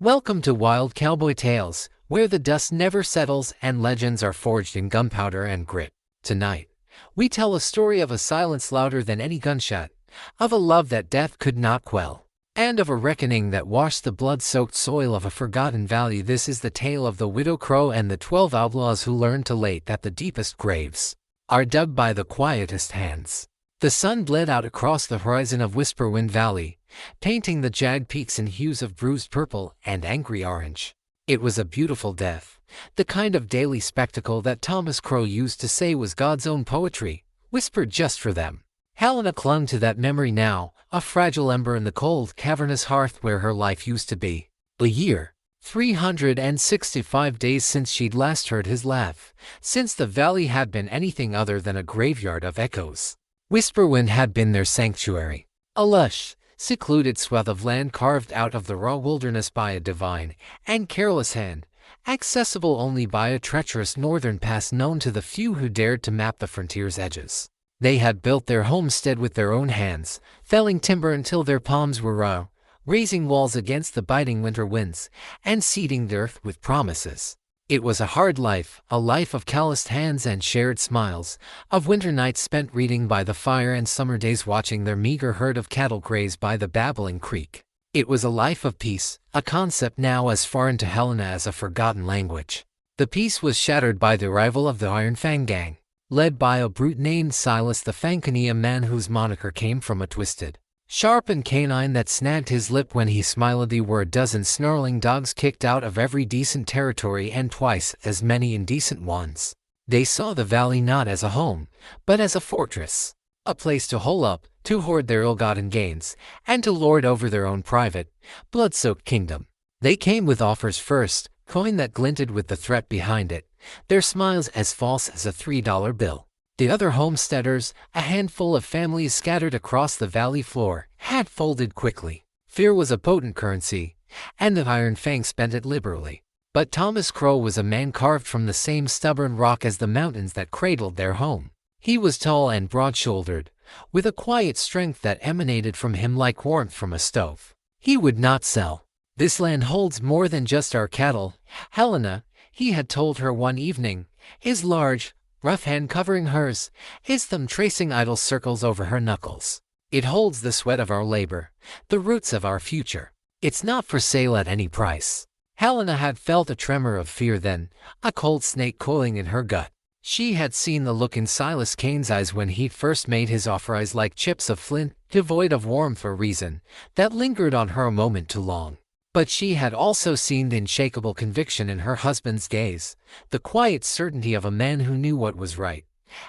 Welcome to Wild Cowboy Tales, where the dust never settles and legends are forged in gunpowder and grit. Tonight, we tell a story of a silence louder than any gunshot, of a love that death could not quell, and of a reckoning that washed the blood-soaked soil of a forgotten valley. This is the tale of the Widow Crow and the 12 outlaws who learned too late that the deepest graves are dug by the quietest hands. The sun bled out across the horizon of Whisperwind Valley, painting the jagged peaks in hues of bruised purple and angry orange. It was a beautiful death, the kind of daily spectacle that Thomas Crow used to say was God's own poetry, whispered just for them. Helena clung to that memory now, a fragile ember in the cold, cavernous hearth where her life used to be. A year, 365 days since she'd last heard his laugh, since the valley had been anything other than a graveyard of echoes. Whisperwind had been their sanctuary, a lush, secluded swath of land carved out of the raw wilderness by a divine and careless hand, accessible only by a treacherous northern pass known to the few who dared to map the frontier's edges. They had built their homestead with their own hands, felling timber until their palms were raw, raising walls against the biting winter winds, and seeding the earth with promises. It was a hard life, a life of calloused hands and shared smiles, of winter nights spent reading by the fire and summer days watching their meager herd of cattle graze by the babbling creek. It was a life of peace, a concept now as foreign to Helena as a forgotten language. The peace was shattered by the arrival of the Iron Fang Gang, led by a brute named Silas the Fankany, a man whose moniker came from a twisted, sharpened canine that snagged his lip when he smiled. There were a dozen snarling dogs kicked out of every decent territory and twice as many indecent ones. They saw the valley not as a home, but as a fortress, a place to hole up, to hoard their ill-gotten gains, and to lord over their own private, blood-soaked kingdom. They came with offers first, coin that glinted with the threat behind it, their smiles as false as a $3 bill. The other homesteaders, a handful of families scattered across the valley floor, had folded quickly. Fear was a potent currency, and the Iron Fang spent it liberally. But Thomas Crow was a man carved from the same stubborn rock as the mountains that cradled their home. He was tall and broad-shouldered, with a quiet strength that emanated from him like warmth from a stove. He would not sell. "This land holds more than just our cattle, Helena," he had told her one evening, his large, rough hand covering hers, his thumb tracing idle circles over her knuckles. "It holds the sweat of our labor, the roots of our future. It's not for sale at any price." Helena had felt a tremor of fear then, a cold snake coiling in her gut. She had seen the look in Silas Kane's eyes when he first made his offer, eyes like chips of flint, devoid of warmth or reason, that lingered on her a moment too long. But she had also seen the unshakable conviction in her husband's gaze, the quiet certainty of a man who knew what was right,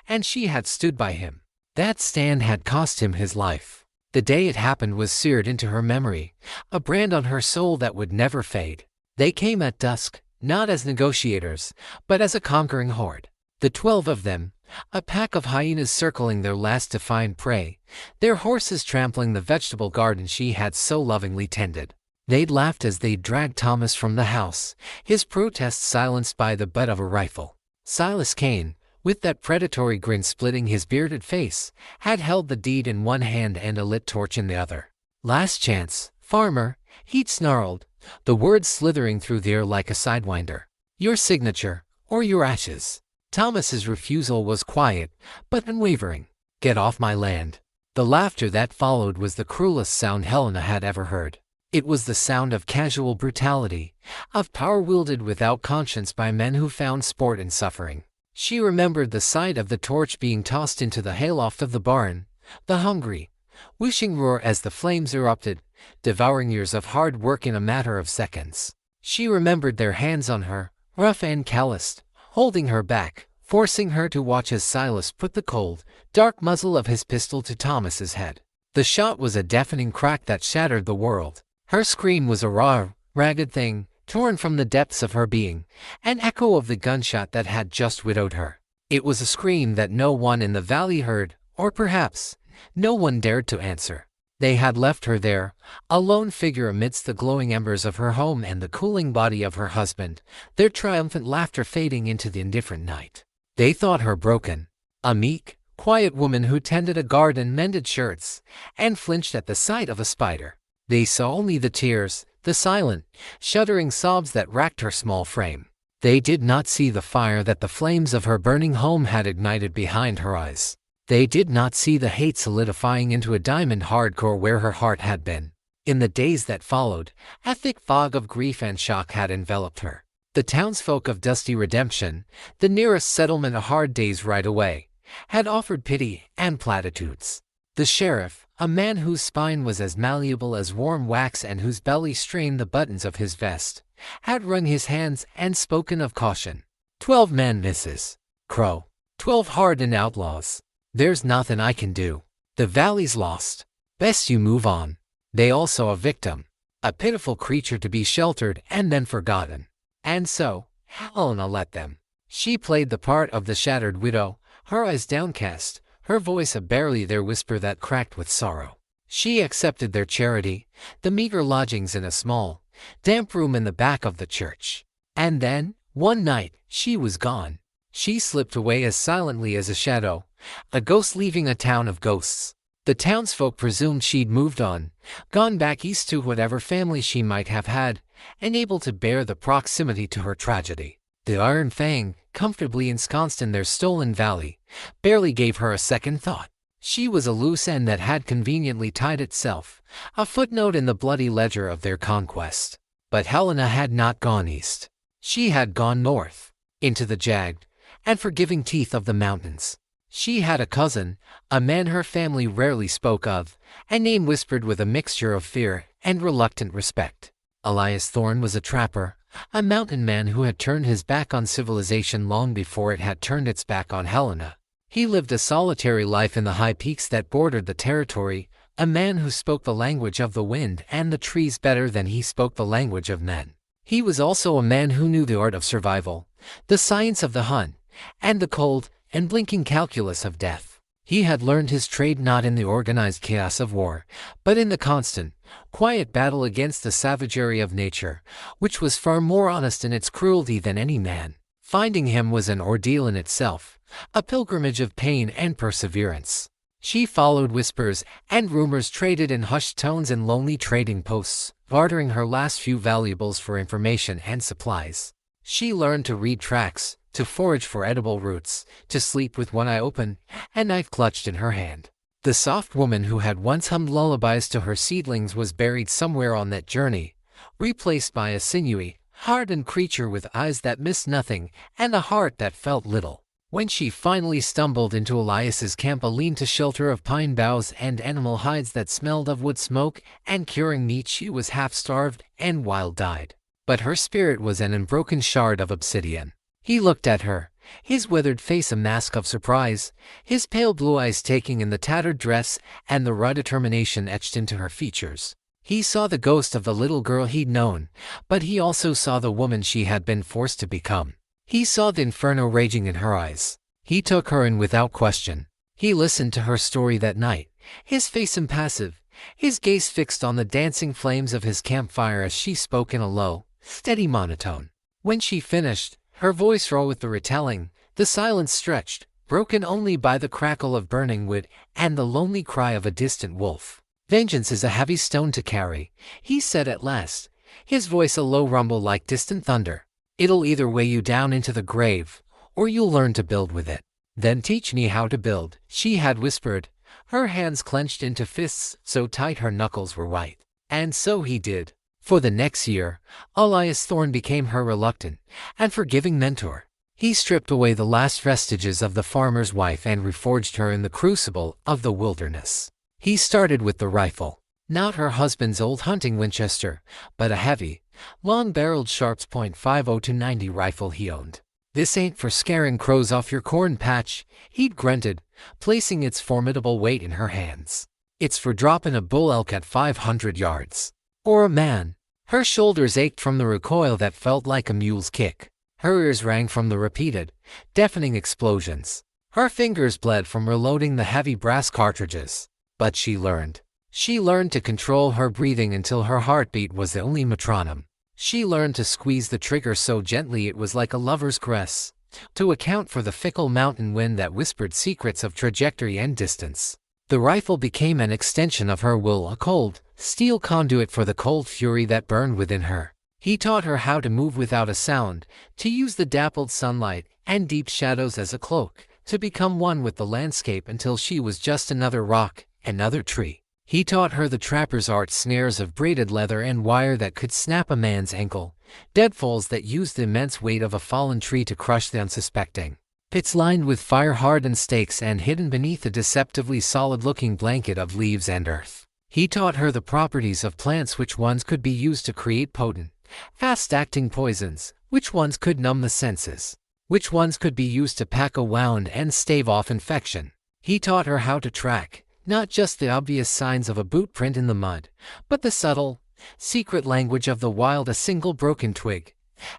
and she had stood by him. That stand had cost him his life. The day it happened was seared into her memory, a brand on her soul that would never fade. They came at dusk, not as negotiators, but as a conquering horde. The 12 of them, a pack of hyenas circling their last to find prey, their horses trampling the vegetable garden she had so lovingly tended. They'd laughed as they dragged Thomas from the house, his protests silenced by the butt of a rifle. Silas Kane, with that predatory grin splitting his bearded face, had held the deed in one hand and a lit torch in the other. "Last chance, farmer," he'd snarled, the words slithering through the air like a sidewinder. "Your signature, or your ashes." Thomas's refusal was quiet, but unwavering. "Get off my land." The laughter that followed was the cruelest sound Helena had ever heard. It was the sound of casual brutality, of power wielded without conscience by men who found sport in suffering. She remembered the sight of the torch being tossed into the hayloft of the barn, the hungry, whooshing roar as the flames erupted, devouring years of hard work in a matter of seconds. She remembered their hands on her, rough and calloused, holding her back, forcing her to watch as Silas put the cold, dark muzzle of his pistol to Thomas's head. The shot was a deafening crack that shattered the world. Her scream was a raw, ragged thing, torn from the depths of her being, an echo of the gunshot that had just widowed her. It was a scream that no one in the valley heard, or perhaps, no one dared to answer. They had left her there, a lone figure amidst the glowing embers of her home and the cooling body of her husband, their triumphant laughter fading into the indifferent night. They thought her broken, a meek, quiet woman who tended a garden, mended shirts, and flinched at the sight of a spider. They saw only the tears, the silent, shuddering sobs that racked her small frame. They did not see the fire that the flames of her burning home had ignited behind her eyes. They did not see the hate solidifying into a diamond hardcore where her heart had been. In the days that followed, a thick fog of grief and shock had enveloped her. The townsfolk of Dusty Redemption, the nearest settlement a hard day's ride away, had offered pity and platitudes. The sheriff, a man whose spine was as malleable as warm wax and whose belly strained the buttons of his vest, had wrung his hands and spoken of caution. 12 men, Mrs. Crow. 12 hardened outlaws. There's nothing I can do. The valley's lost. Best you move on. They also a victim. A pitiful creature to be sheltered and then forgotten. And so, Helena let them. She played the part of the shattered widow, her eyes downcast, her voice a barely there whisper that cracked with sorrow. She accepted their charity, the meager lodgings in a small, damp room in the back of the church. And then, one night, she was gone. She slipped away as silently as a shadow, a ghost leaving a town of ghosts. The townsfolk presumed she'd moved on, gone back east to whatever family she might have had, and able to bear the proximity to her tragedy. The Iron Fang, comfortably ensconced in their stolen valley, barely gave her a second thought. She was a loose end that had conveniently tied itself, a footnote in the bloody ledger of their conquest. But Helena had not gone east. She had gone north, into the jagged and forgiving teeth of the mountains. She had a cousin, a man her family rarely spoke of, a name whispered with a mixture of fear and reluctant respect. Elias Thorne was a trapper, a mountain man who had turned his back on civilization long before it had turned its back on Helena. He lived a solitary life in the high peaks that bordered the territory, a man who spoke the language of the wind and the trees better than he spoke the language of men. He was also a man who knew the art of survival, the science of the hunt, and the cold and blinking calculus of death. He had learned his trade not in the organized chaos of war, but in the constant, quiet battle against the savagery of nature, which was far more honest in its cruelty than any man. Finding him was an ordeal in itself, a pilgrimage of pain and perseverance. She followed whispers and rumors traded in hushed tones in lonely trading posts, bartering her last few valuables for information and supplies. She learned to read tracks, to forage for edible roots, to sleep with one eye open, a knife clutched in her hand. The soft woman who had once hummed lullabies to her seedlings was buried somewhere on that journey, replaced by a sinewy, hardened creature with eyes that missed nothing and a heart that felt little. When she finally stumbled into Elias's camp, a lean-to shelter of pine boughs and animal hides that smelled of wood smoke and curing meat, she was half-starved and wild-eyed. But her spirit was an unbroken shard of obsidian. He looked at her, his withered face a mask of surprise, his pale blue eyes taking in the tattered dress and the raw determination etched into her features. He saw the ghost of the little girl he'd known, but he also saw the woman she had been forced to become. He saw the inferno raging in her eyes. He took her in without question. He listened to her story that night, his face impassive, his gaze fixed on the dancing flames of his campfire as she spoke in a low, steady monotone. When she finished, her voice raw with the retelling, the silence stretched, broken only by the crackle of burning wood and the lonely cry of a distant wolf. "Vengeance is a heavy stone to carry," he said at last, his voice a low rumble like distant thunder. "It'll either weigh you down into the grave, or you'll learn to build with it." "Then teach me how to build," she had whispered, her hands clenched into fists so tight her knuckles were white. And so he did. For the next year, Elias Thorne became her reluctant and forgiving mentor. He stripped away the last vestiges of the farmer's wife and reforged her in the crucible of the wilderness. He started with the rifle, not her husband's old hunting Winchester, but a heavy, long-barreled Sharps .50 to 90 rifle he owned. "This ain't for scaring crows off your corn patch," he'd grunted, placing its formidable weight in her hands. "It's for dropping a bull elk at 500 yards. Or a man." Her shoulders ached from the recoil that felt like a mule's kick. Her ears rang from the repeated, deafening explosions. Her fingers bled from reloading the heavy brass cartridges. But she learned. She learned to control her breathing until her heartbeat was the only metronome. She learned to squeeze the trigger so gently it was like a lover's caress, to account for the fickle mountain wind that whispered secrets of trajectory and distance. The rifle became an extension of her will, a cold, steel conduit for the cold fury that burned within her. He taught her how to move without a sound, to use the dappled sunlight and deep shadows as a cloak, to become one with the landscape until she was just another rock, another tree. He taught her the trapper's art, snares of braided leather and wire that could snap a man's ankle, deadfalls that used the immense weight of a fallen tree to crush the unsuspecting, pits lined with fire-hardened stakes and hidden beneath a deceptively solid-looking blanket of leaves and earth. He taught her the properties of plants, which ones could be used to create potent, fast-acting poisons, which ones could numb the senses, which ones could be used to pack a wound and stave off infection. He taught her how to track, not just the obvious signs of a boot print in the mud, but the subtle, secret language of the wild, a single broken twig,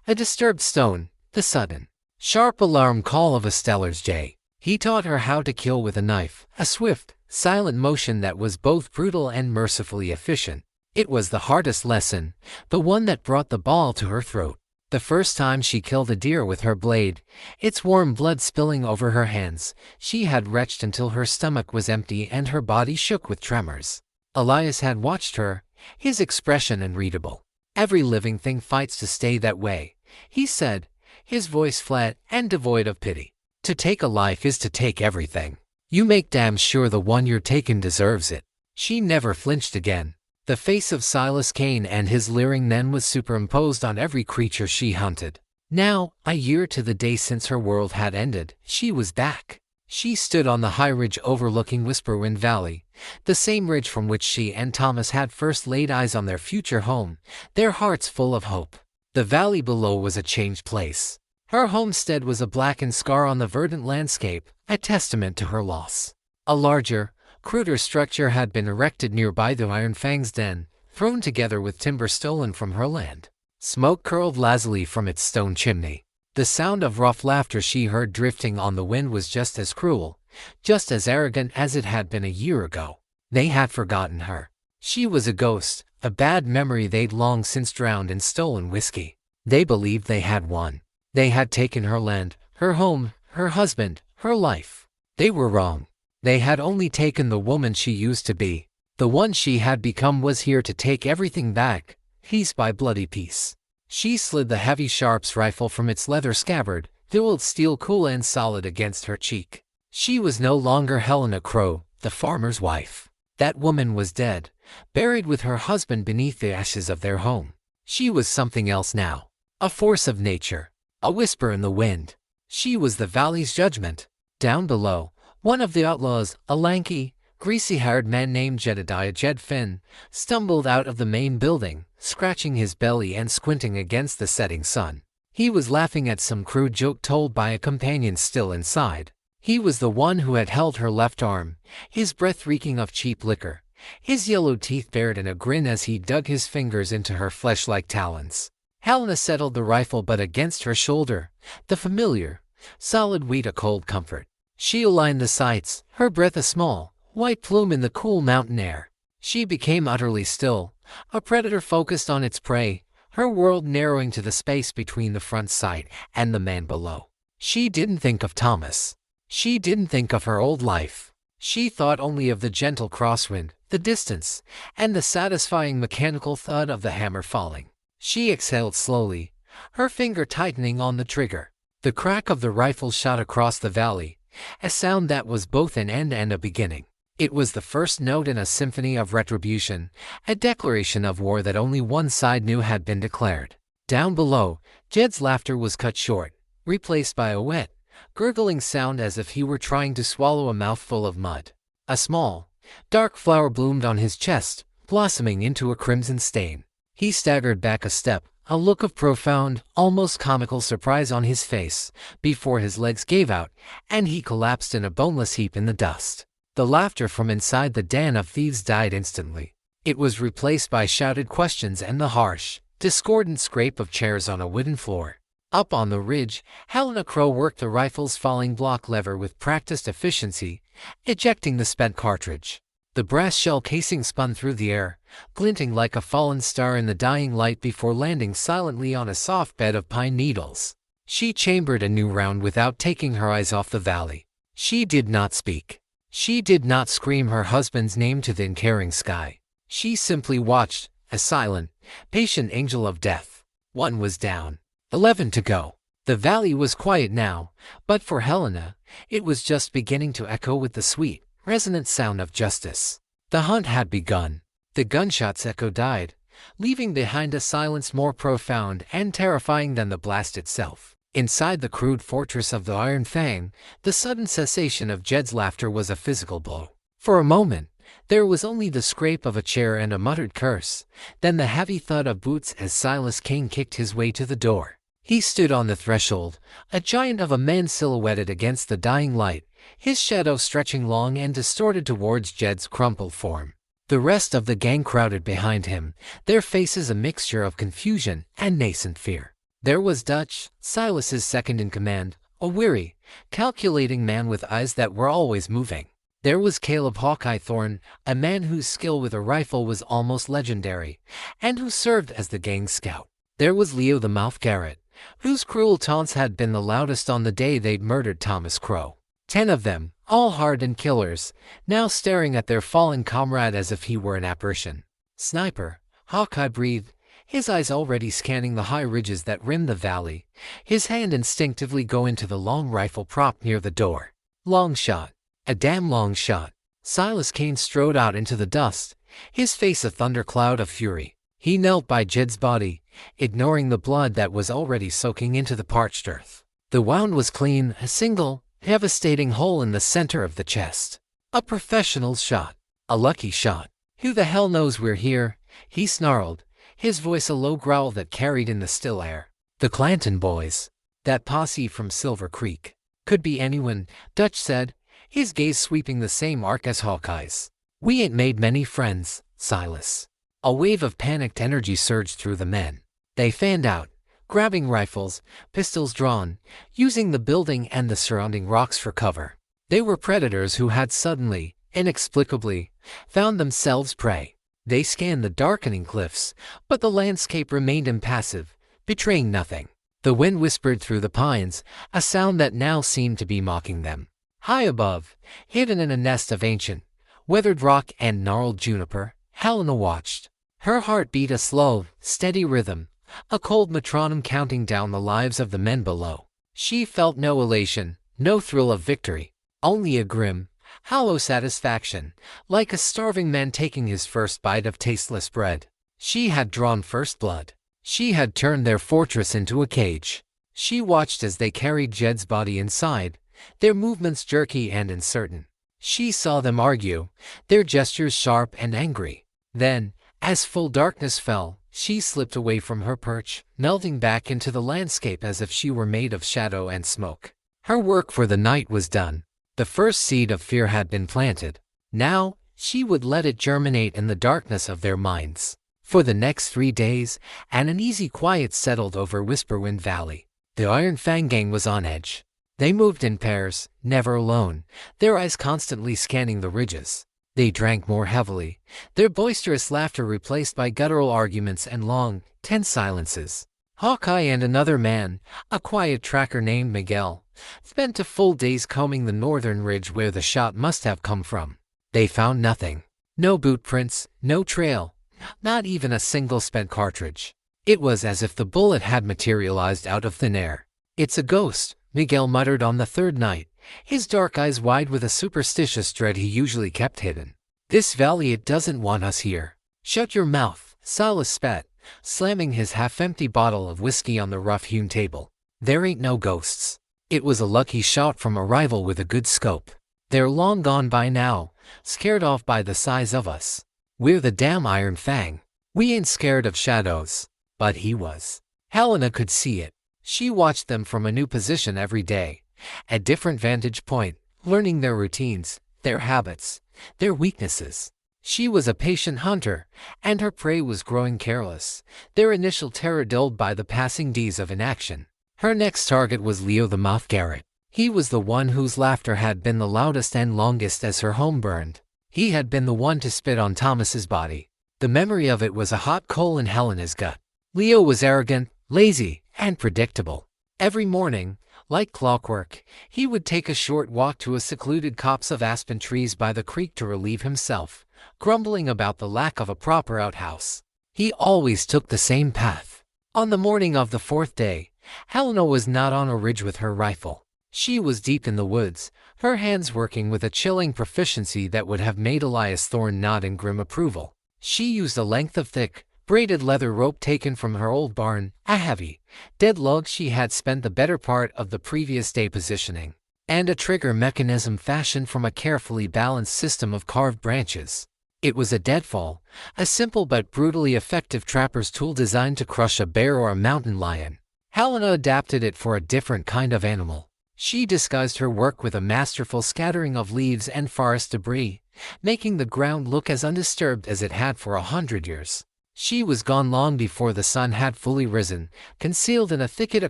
a disturbed stone, the sudden, sharp alarm call of a Steller's jay. He taught her how to kill with a knife, a swift, silent motion that was both brutal and mercifully efficient. It was the hardest lesson, the one that brought the ball to her throat. The first time she killed a deer with her blade, its warm blood spilling over her hands, she had retched until her stomach was empty and her body shook with tremors. Elias had watched her, his expression unreadable. "Every living thing fights to stay that way," he said, his voice flat and devoid of pity. "To take a life is to take everything. You make damn sure the one you're taking deserves it." She never flinched again. The face of Silas Kane and his leering Nen was superimposed on every creature she hunted. Now, a year to the day since her world had ended, she was back. She stood on the high ridge overlooking Whisperwind Valley, the same ridge from which she and Thomas had first laid eyes on their future home, their hearts full of hope. The valley below was a changed place. Her homestead was a blackened scar on the verdant landscape, a testament to her loss. A larger, cruder structure had been erected nearby, the Iron Fang's den, thrown together with timber stolen from her land. Smoke curled lazily from its stone chimney. The sound of rough laughter she heard drifting on the wind was just as cruel, just as arrogant as it had been a year ago. They had forgotten her. She was a ghost, a bad memory they'd long since drowned in stolen whiskey. They believed they had won. They had taken her land, her home, her husband, her life. They were wrong. They had only taken the woman she used to be. The one she had become was here to take everything back, piece by bloody piece. She slid the heavy Sharps rifle from its leather scabbard, dulled steel cool and solid against her cheek. She was no longer Helena Crow, the farmer's wife. That woman was dead, buried with her husband beneath the ashes of their home. She was something else now, a force of nature, a whisper in the wind. She was the valley's judgment. Down below, one of the outlaws, a lanky, greasy-haired man named Jedediah Jed Finn, stumbled out of the main building, scratching his belly and squinting against the setting sun. He was laughing at some crude joke told by a companion still inside. He was the one who had held her left arm, his breath reeking of cheap liquor, his yellow teeth bared in a grin as he dug his fingers into her flesh like talons. Helena settled the rifle butt against her shoulder, the familiar, solid weight a cold comfort. She aligned the sights, her breath a small, white plume in the cool mountain air. She became utterly still, a predator focused on its prey, her world narrowing to the space between the front sight and the man below. She didn't think of Thomas. She didn't think of her old life. She thought only of the gentle crosswind, the distance, and the satisfying mechanical thud of the hammer falling. She exhaled slowly, her finger tightening on the trigger. The crack of the rifle shot across the valley, a sound that was both an end and a beginning. It was the first note in a symphony of retribution, a declaration of war that only one side knew had been declared. Down below, Jed's laughter was cut short, replaced by a wet, gurgling sound as if he were trying to swallow a mouthful of mud. A small, dark flower bloomed on his chest, blossoming into a crimson stain. He staggered back a step, a look of profound, almost comical surprise on his face, before his legs gave out, and he collapsed in a boneless heap in the dust. The laughter from inside the den of thieves died instantly. It was replaced by shouted questions and the harsh, discordant scrape of chairs on a wooden floor. Up on the ridge, Helena Crow worked the rifle's falling block lever with practiced efficiency, ejecting the spent cartridge. The brass shell casing spun through the air, glinting like a fallen star in the dying light before landing silently on a soft bed of pine needles. She chambered a new round without taking her eyes off the valley. She did not speak. She did not scream her husband's name to the uncaring sky. She simply watched, a silent, patient angel of death. One was down. 11 to go. The valley was quiet now, but for Helena, it was just beginning to echo with the sweet, resonant sound of justice. The hunt had begun. The gunshots' echo died, leaving behind a silence more profound and terrifying than the blast itself. Inside the crude fortress of the Iron Fang, the sudden cessation of Jed's laughter was a physical blow. For a moment, there was only the scrape of a chair and a muttered curse, then the heavy thud of boots as Silas Kane kicked his way to the door. He stood on the threshold, a giant of a man silhouetted against the dying light, his shadow stretching long and distorted towards Jed's crumpled form. The rest of the gang crowded behind him, their faces a mixture of confusion and nascent fear. There was Dutch, Silas's second in command, a weary, calculating man with eyes that were always moving. There was Caleb Hawkeye Thorne, a man whose skill with a rifle was almost legendary, and who served as the gang's scout. There was Leo the Mouth Garrett, whose cruel taunts had been the loudest on the day they'd murdered Thomas Crow. 10 of them, all hardened killers, now staring at their fallen comrade as if he were an apparition. Sniper, Hawkeye breathed, his eyes already scanning the high ridges that rimmed the valley, his hand instinctively going to the long rifle prop near the door. Long shot. A damn long shot. Silas Kane strode out into the dust, his face a thundercloud of fury. He knelt by Jed's body, ignoring the blood that was already soaking into the parched earth. The wound was clean, a single, devastating hole in the center of the chest. A professional's shot. A lucky shot. Who the hell knows we're here? He snarled, his voice a low growl that carried in the still air. The Clanton boys. That posse from Silver Creek. Could be anyone, Dutch said, his gaze sweeping the same arc as Hawkeye's. We ain't made many friends, Silas. A wave of panicked energy surged through the men. They fanned out, grabbing rifles, pistols drawn, using the building and the surrounding rocks for cover. They were predators who had suddenly, inexplicably, found themselves prey. They scanned the darkening cliffs, but the landscape remained impassive, betraying nothing. The wind whispered through the pines, a sound that now seemed to be mocking them. High above, hidden in a nest of ancient, weathered rock and gnarled juniper, Helena watched. Her heart beat a slow, steady rhythm, a cold metronome counting down the lives of the men below. She felt no elation, no thrill of victory, only a grim, hollow satisfaction, like a starving man taking his first bite of tasteless bread. She had drawn first blood. She had turned their fortress into a cage. She watched as they carried Jed's body inside, their movements jerky and uncertain. She saw them argue, their gestures sharp and angry. Then, as full darkness fell, she slipped away from her perch, melting back into the landscape as if she were made of shadow and smoke. Her work for the night was done. The first seed of fear had been planted. Now, she would let it germinate in the darkness of their minds. For the next 3 days, an uneasy quiet settled over Whisperwind Valley. The Iron Fang gang was on edge. They moved in pairs, never alone, their eyes constantly scanning the ridges. They drank more heavily, their boisterous laughter replaced by guttural arguments and long, tense silences. Hawkeye and another man, a quiet tracker named Miguel, spent a full days combing the northern ridge where the shot must have come from. They found nothing. No boot prints, no trail, not even a single spent cartridge. It was as if the bullet had materialized out of thin air. It's a ghost, Miguel muttered on the third night, his dark eyes wide with a superstitious dread he usually kept hidden. This valley, it doesn't want us here. Shut your mouth, Silas spat, slamming his half-empty bottle of whiskey on the rough-hewn table. There ain't no ghosts. It was a lucky shot from a rival with a good scope. They're long gone by now, scared off by the size of us. We're the damn Iron Fang. We ain't scared of shadows. But he was. Helena could see it. She watched them from a new position every day, a different vantage point, learning their routines, their habits, their weaknesses. She was a patient hunter, and her prey was growing careless, their initial terror dulled by the passing days of inaction. Her next target was Leo the Mouth Garrett. He was the one whose laughter had been the loudest and longest as her home burned. He had been the one to spit on Thomas's body. The memory of it was a hot coal in Helena's gut. Leo was arrogant, lazy, and predictable. Every morning, like clockwork, he would take a short walk to a secluded copse of aspen trees by the creek to relieve himself, grumbling about the lack of a proper outhouse. He always took the same path. On the morning of the fourth day, Helena was not on a ridge with her rifle. She was deep in the woods, her hands working with a chilling proficiency that would have made Elias Thorne nod in grim approval. She used a length of thick, braided leather rope taken from her old barn, a heavy, dead log she had spent the better part of the previous day positioning, and a trigger mechanism fashioned from a carefully balanced system of carved branches. It was a deadfall, a simple but brutally effective trapper's tool designed to crush a bear or a mountain lion. Helena adapted it for a different kind of animal. She disguised her work with a masterful scattering of leaves and forest debris, making the ground look as undisturbed as it had for 100 years. She was gone long before the sun had fully risen, concealed in a thicket a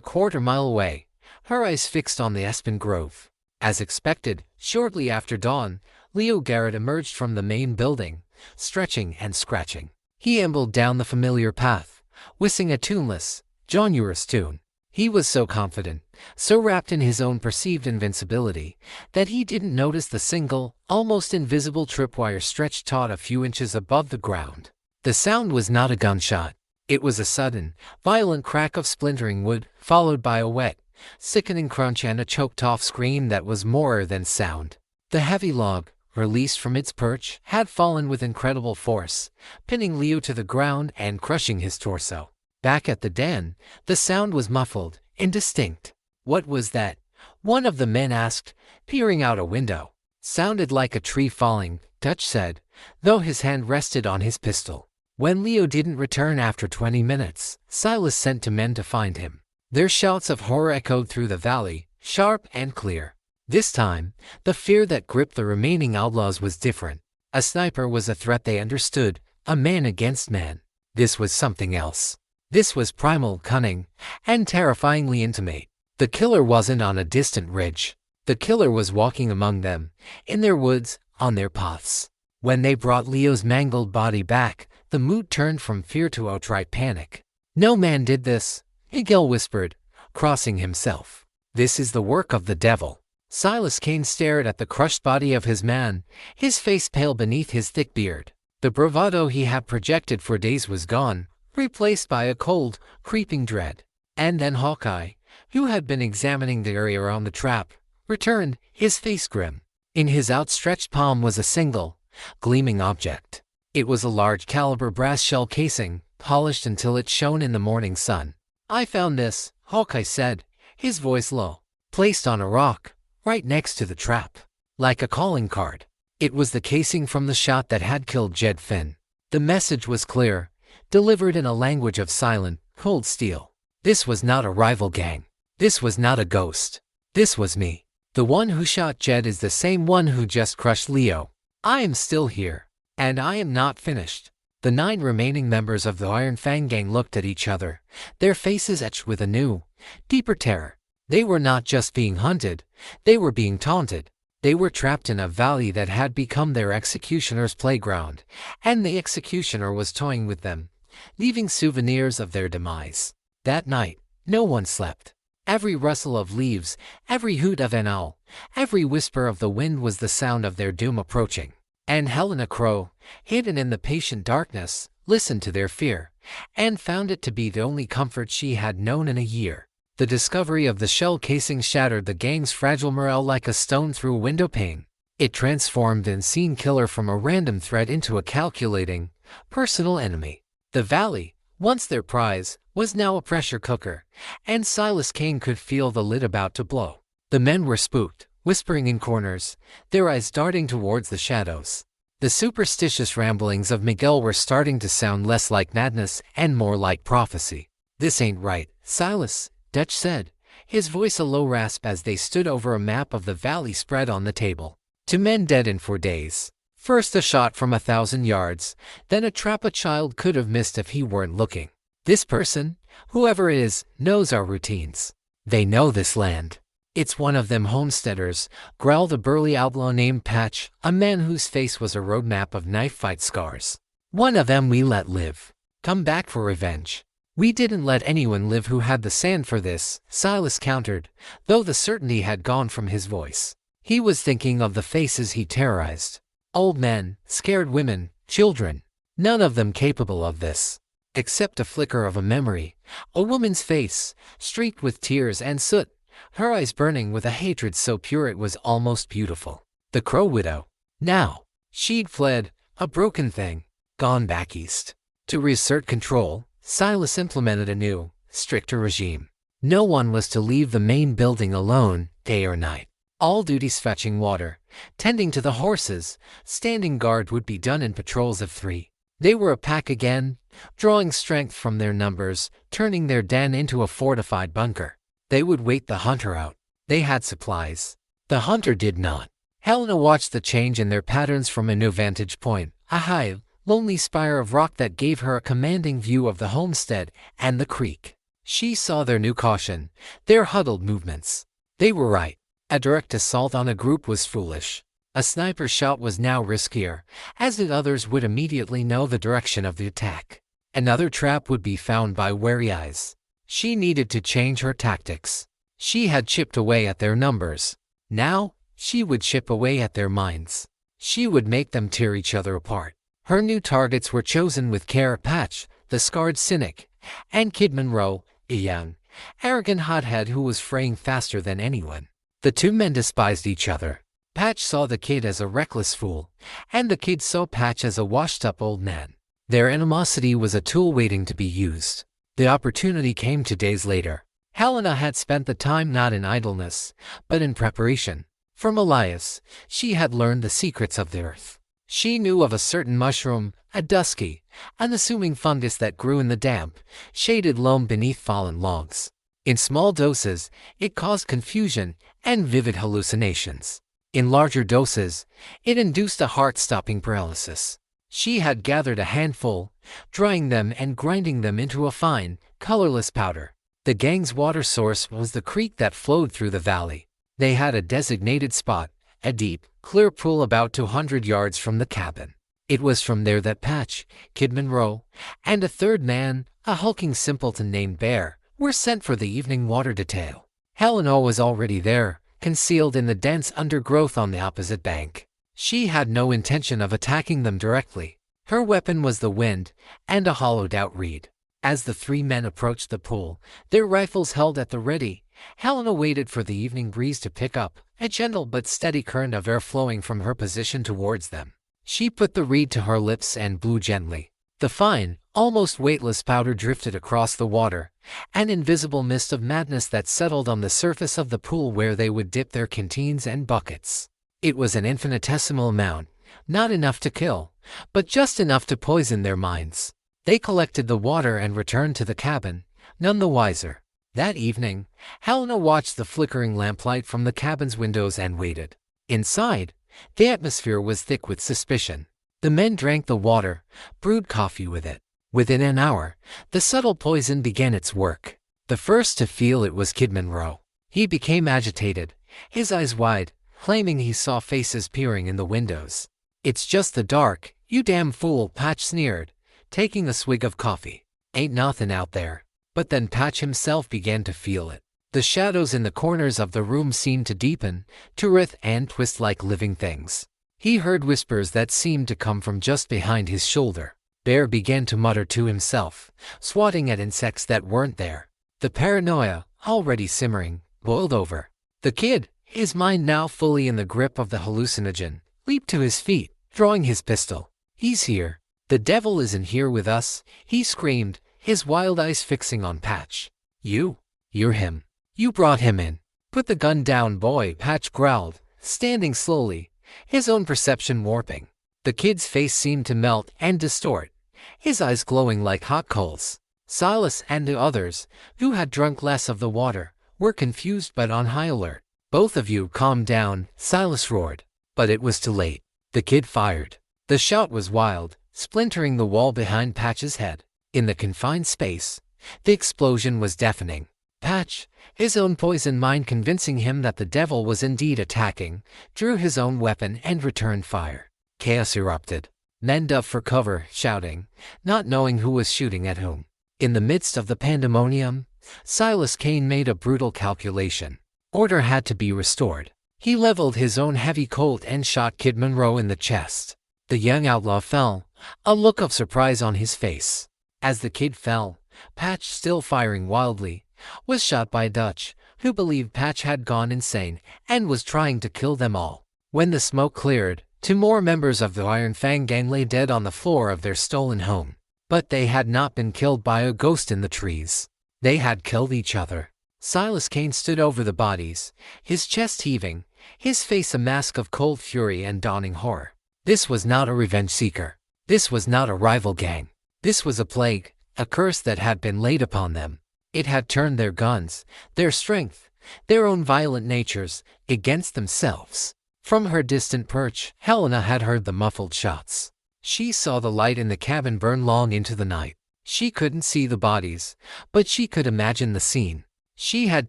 quarter-mile away, her eyes fixed on the aspen grove. As expected, shortly after dawn, Leo Garrett emerged from the main building, stretching and scratching. He ambled down the familiar path, whistling a tuneless, John Uris tune. He was so confident, so wrapped in his own perceived invincibility, that he didn't notice the single, almost invisible tripwire stretched taut a few inches above the ground. The sound was not a gunshot. It was a sudden, violent crack of splintering wood, followed by a wet, sickening crunch and a choked-off scream that was more than sound. The heavy log, released from its perch, had fallen with incredible force, pinning Leo to the ground and crushing his torso. Back at the den, the sound was muffled, indistinct. "What was that?" one of the men asked, peering out a window. "Sounded like a tree falling," Dutch said, though his hand rested on his pistol. When Leo didn't return after 20 minutes, Silas sent 2 men to find him. Their shouts of horror echoed through the valley, sharp and clear. This time, the fear that gripped the remaining outlaws was different. A sniper was a threat they understood, a man against man. This was something else. This was primal, cunning, and terrifyingly intimate. The killer wasn't on a distant ridge. The killer was walking among them, in their woods, on their paths. When they brought Leo's mangled body back, the mood turned from fear to outright panic. "No man did this," Miguel whispered, crossing himself. "This is the work of the devil." Silas Kane stared at the crushed body of his man, his face pale beneath his thick beard. The bravado he had projected for days was gone, replaced by a cold, creeping dread. And then Hawkeye, who had been examining the area around the trap, returned, his face grim. In his outstretched palm was a single, gleaming object. It was a large-caliber brass shell casing, polished until it shone in the morning sun. "I found this," Hawkeye said, his voice low, "placed on a rock, right next to the trap. Like a calling card. It was the casing from the shot that had killed Jed Finn." The message was clear, delivered in a language of silent, cold steel. This was not a rival gang. This was not a ghost. This was me. The one who shot Jed is the same one who just crushed Leo. I am still here. And I am not finished. The 9 remaining members of the Iron Fang gang looked at each other, their faces etched with a new, deeper terror. They were not just being hunted, they were being taunted. They were trapped in a valley that had become their executioner's playground, and the executioner was toying with them, leaving souvenirs of their demise. That night, no one slept. Every rustle of leaves, every hoot of an owl, every whisper of the wind was the sound of their doom approaching. And Helena Crow, hidden in the patient darkness, listened to their fear, and found it to be the only comfort she had known in a year. The discovery of the shell casing shattered the gang's fragile morale like a stone through a window pane. It transformed the unseen killer from a random threat into a calculating, personal enemy. The valley, once their prize, was now a pressure cooker, and Silas Kane could feel the lid about to blow. The men were spooked, whispering in corners, their eyes darting towards the shadows. The superstitious ramblings of Miguel were starting to sound less like madness and more like prophecy. "This ain't right, Silas," Dutch said, his voice a low rasp as they stood over a map of the valley spread on the table. 2 men dead in 4 days. First a shot from 1,000 yards, then a trap a child could have missed if he weren't looking. This person, whoever it is, knows our routines. They know this land. It's one of them homesteaders, growled a burly outlaw named Patch, a man whose face was a road map of knife fight scars. One of them we let live. Come back for revenge. We didn't let anyone live who had the sand for this, Silas countered, though the certainty had gone from his voice. He was thinking of the faces he terrorized. Old men, scared women, children. None of them capable of this. Except a flicker of a memory. A woman's face, streaked with tears and soot, her eyes burning with a hatred so pure it was almost beautiful. The Crow Widow. Now, she'd fled, a broken thing, gone back east. To reassert control, Silas implemented a new, stricter regime. No one was to leave the main building alone, day or night. All duties fetching water, tending to the horses, standing guard would be done in patrols of 3. They were a pack again, drawing strength from their numbers, turning their den into a fortified bunker. They would wait the hunter out. They had supplies. The hunter did not. Helena watched the change in their patterns from a new vantage point, a high, lonely spire of rock that gave her a commanding view of the homestead and the creek. She saw their new caution, their huddled movements. They were right. A direct assault on a group was foolish. A sniper shot was now riskier, as the others would immediately know the direction of the attack. Another trap would be found by wary eyes. She needed to change her tactics. She had chipped away at their numbers. Now, she would chip away at their minds. She would make them tear each other apart. Her new targets were chosen with care: Patch, the scarred cynic, and Kid Monroe, a young, arrogant hothead who was fraying faster than anyone. The two men despised each other. Patch saw the kid as a reckless fool, and the kid saw Patch as a washed-up old man. Their animosity was a tool waiting to be used. The opportunity came 2 days later. Helena had spent the time not in idleness, but in preparation. From Elias, she had learned the secrets of the earth. She knew of a certain mushroom, a dusky, unassuming fungus that grew in the damp, shaded loam beneath fallen logs. In small doses, it caused confusion and vivid hallucinations. In larger doses, it induced a heart-stopping paralysis. She had gathered a handful, drying them and grinding them into a fine, colorless powder. The gang's water source was the creek that flowed through the valley. They had a designated spot, a deep, clear pool about 200 yards from the cabin. It was from there that Patch, Kid Monroe, and a third man, a hulking simpleton named Bear, were sent for the evening water detail. Helena was already there, concealed in the dense undergrowth on the opposite bank. She had no intention of attacking them directly. Her weapon was the wind and a hollowed-out reed. As the 3 men approached the pool, their rifles held at the ready, Helena waited for the evening breeze to pick up, a gentle but steady current of air flowing from her position towards them. She put the reed to her lips and blew gently. The fine, almost weightless powder drifted across the water, an invisible mist of madness that settled on the surface of the pool where they would dip their canteens and buckets. It was an infinitesimal amount, not enough to kill, but just enough to poison their minds. They collected the water and returned to the cabin, none the wiser. That evening, Helena watched the flickering lamplight from the cabin's windows and waited. Inside, the atmosphere was thick with suspicion. The men drank the water, brewed coffee with it. Within an hour, the subtle poison began its work. The first to feel it was Kid Monroe. He became agitated, his eyes wide, claiming he saw faces peering in the windows. "It's just the dark, you damn fool," Patch sneered, taking a swig of coffee. "Ain't nothing out there." But then Patch himself began to feel it. The shadows in the corners of the room seemed to deepen, to writhe and twist like living things. He heard whispers that seemed to come from just behind his shoulder. Bear began to mutter to himself, swatting at insects that weren't there. The paranoia, already simmering, boiled over. The kid, his mind now fully in the grip of the hallucinogen, leaped to his feet, drawing his pistol. "He's here. The devil isn't here with us," he screamed, his wild eyes fixing on Patch. You're him. You brought him in." "Put the gun down, boy," Patch growled, standing slowly, his own perception warping. The kid's face seemed to melt and distort, his eyes glowing like hot coals. Silas and the others, who had drunk less of the water, were confused but on high alert. "Both of you calm down," Silas roared. But it was too late. The kid fired. The shot was wild, splintering the wall behind Patch's head. In the confined space, the explosion was deafening. Patch, his own poisoned mind convincing him that the devil was indeed attacking, drew his own weapon and returned fire. Chaos erupted. Men dove for cover, shouting, not knowing who was shooting at whom. In the midst of the pandemonium, Silas Kane made a brutal calculation. Order had to be restored. He leveled his own heavy Colt and shot Kid Monroe in the chest. The young outlaw fell, a look of surprise on his face. As the kid fell, Patch, still firing wildly, was shot by Dutch, who believed Patch had gone insane and was trying to kill them all. When the smoke cleared, 2 more members of the Iron Fang gang lay dead on the floor of their stolen home. But they had not been killed by a ghost in the trees. They had killed each other. Silas Kane stood over the bodies, his chest heaving, his face a mask of cold fury and dawning horror. This was not a revenge seeker. This was not a rival gang. This was a plague, a curse that had been laid upon them. It had turned their guns, their strength, their own violent natures, against themselves. From her distant perch, Helena had heard the muffled shots. She saw the light in the cabin burn long into the night. She couldn't see the bodies, but she could imagine the scene. She had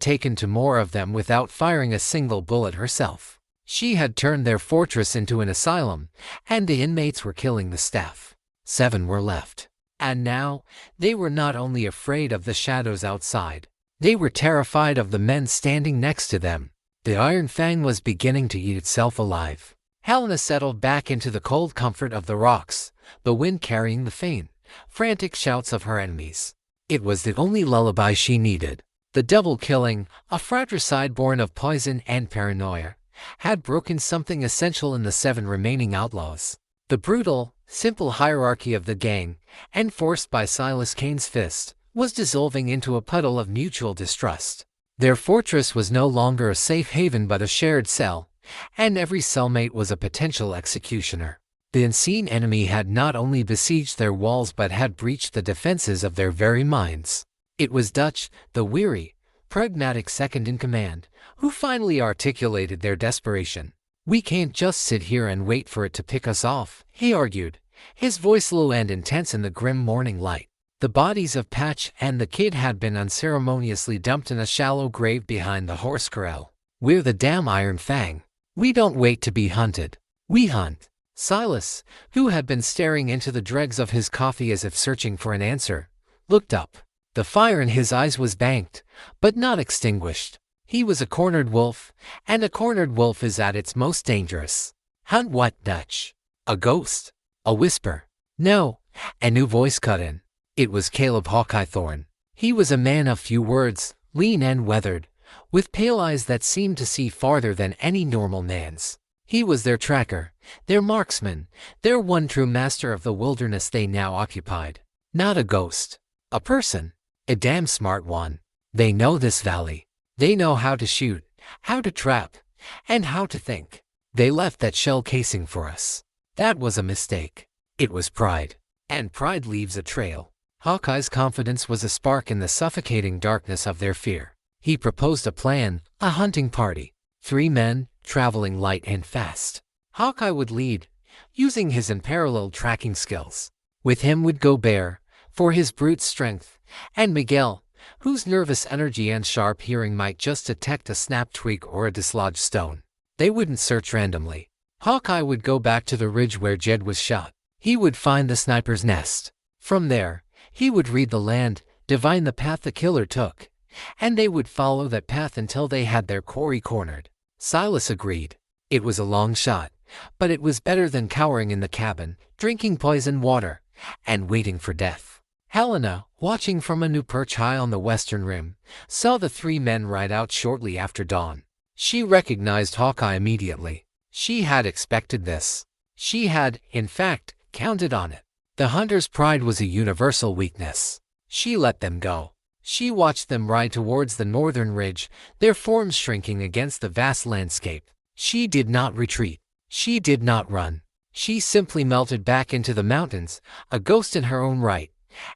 taken 2 more of them without firing a single bullet herself. She had turned their fortress into an asylum, and the inmates were killing the staff. 7 were left. And now, they were not only afraid of the shadows outside, they were terrified of the men standing next to them. The Iron Fang was beginning to eat itself alive. Helena settled back into the cold comfort of the rocks, the wind carrying the faint, frantic shouts of her enemies. It was the only lullaby she needed. The double-killing, a fratricide born of poison and paranoia, had broken something essential in the 7 remaining outlaws. The brutal, simple hierarchy of the gang, enforced by Silas Kane's fist, was dissolving into a puddle of mutual distrust. Their fortress was no longer a safe haven but a shared cell, and every cellmate was a potential executioner. The unseen enemy had not only besieged their walls but had breached the defenses of their very minds. It was Dutch, the weary, pragmatic second-in-command, who finally articulated their desperation. "We can't just sit here and wait for it to pick us off," he argued, his voice low and intense in the grim morning light. The bodies of Patch and the kid had been unceremoniously dumped in a shallow grave behind the horse corral. "We're the damn Iron Fang. We don't wait to be hunted. We hunt." Silas, who had been staring into the dregs of his coffee as if searching for an answer, looked up. The fire in his eyes was banked, but not extinguished. He was a cornered wolf, and a cornered wolf is at its most dangerous. "Hunt what, Dutch? A ghost?" A whisper. "No." A new voice cut in. It was Caleb Hawkeye Thorne. He was a man of few words, lean and weathered, with pale eyes that seemed to see farther than any normal man's. He was their tracker, their marksman, their one true master of the wilderness they now occupied. Not a ghost. A person. A damn smart one. They know this valley. They know how to shoot, how to trap, and how to think. They left that shell casing for us. That was a mistake. It was pride. And pride leaves a trail. Hawkeye's confidence was a spark in the suffocating darkness of their fear. He proposed a plan, a hunting party. 3 men, traveling light and fast. Hawkeye would lead, using his unparalleled tracking skills. With him would go Bear, for his brute strength, and Miguel, whose nervous energy and sharp hearing might just detect a snapped twig or a dislodged stone. They wouldn't search randomly. Hawkeye would go back to the ridge where Jed was shot. He would find the sniper's nest. From there, he would read the land, divine the path the killer took, and they would follow that path until they had their quarry cornered. Silas agreed. It was a long shot, but it was better than cowering in the cabin, drinking poison water, and waiting for death. Helena, watching from a new perch high on the western rim, saw the 3 men ride out shortly after dawn. She recognized Hawkeye immediately. She had expected this. She had, in fact, counted on it. The hunter's pride was a universal weakness. She let them go. She watched them ride towards the northern ridge, their forms shrinking against the vast landscape. She did not retreat. She did not run. She simply melted back into the mountains, a ghost in her own right,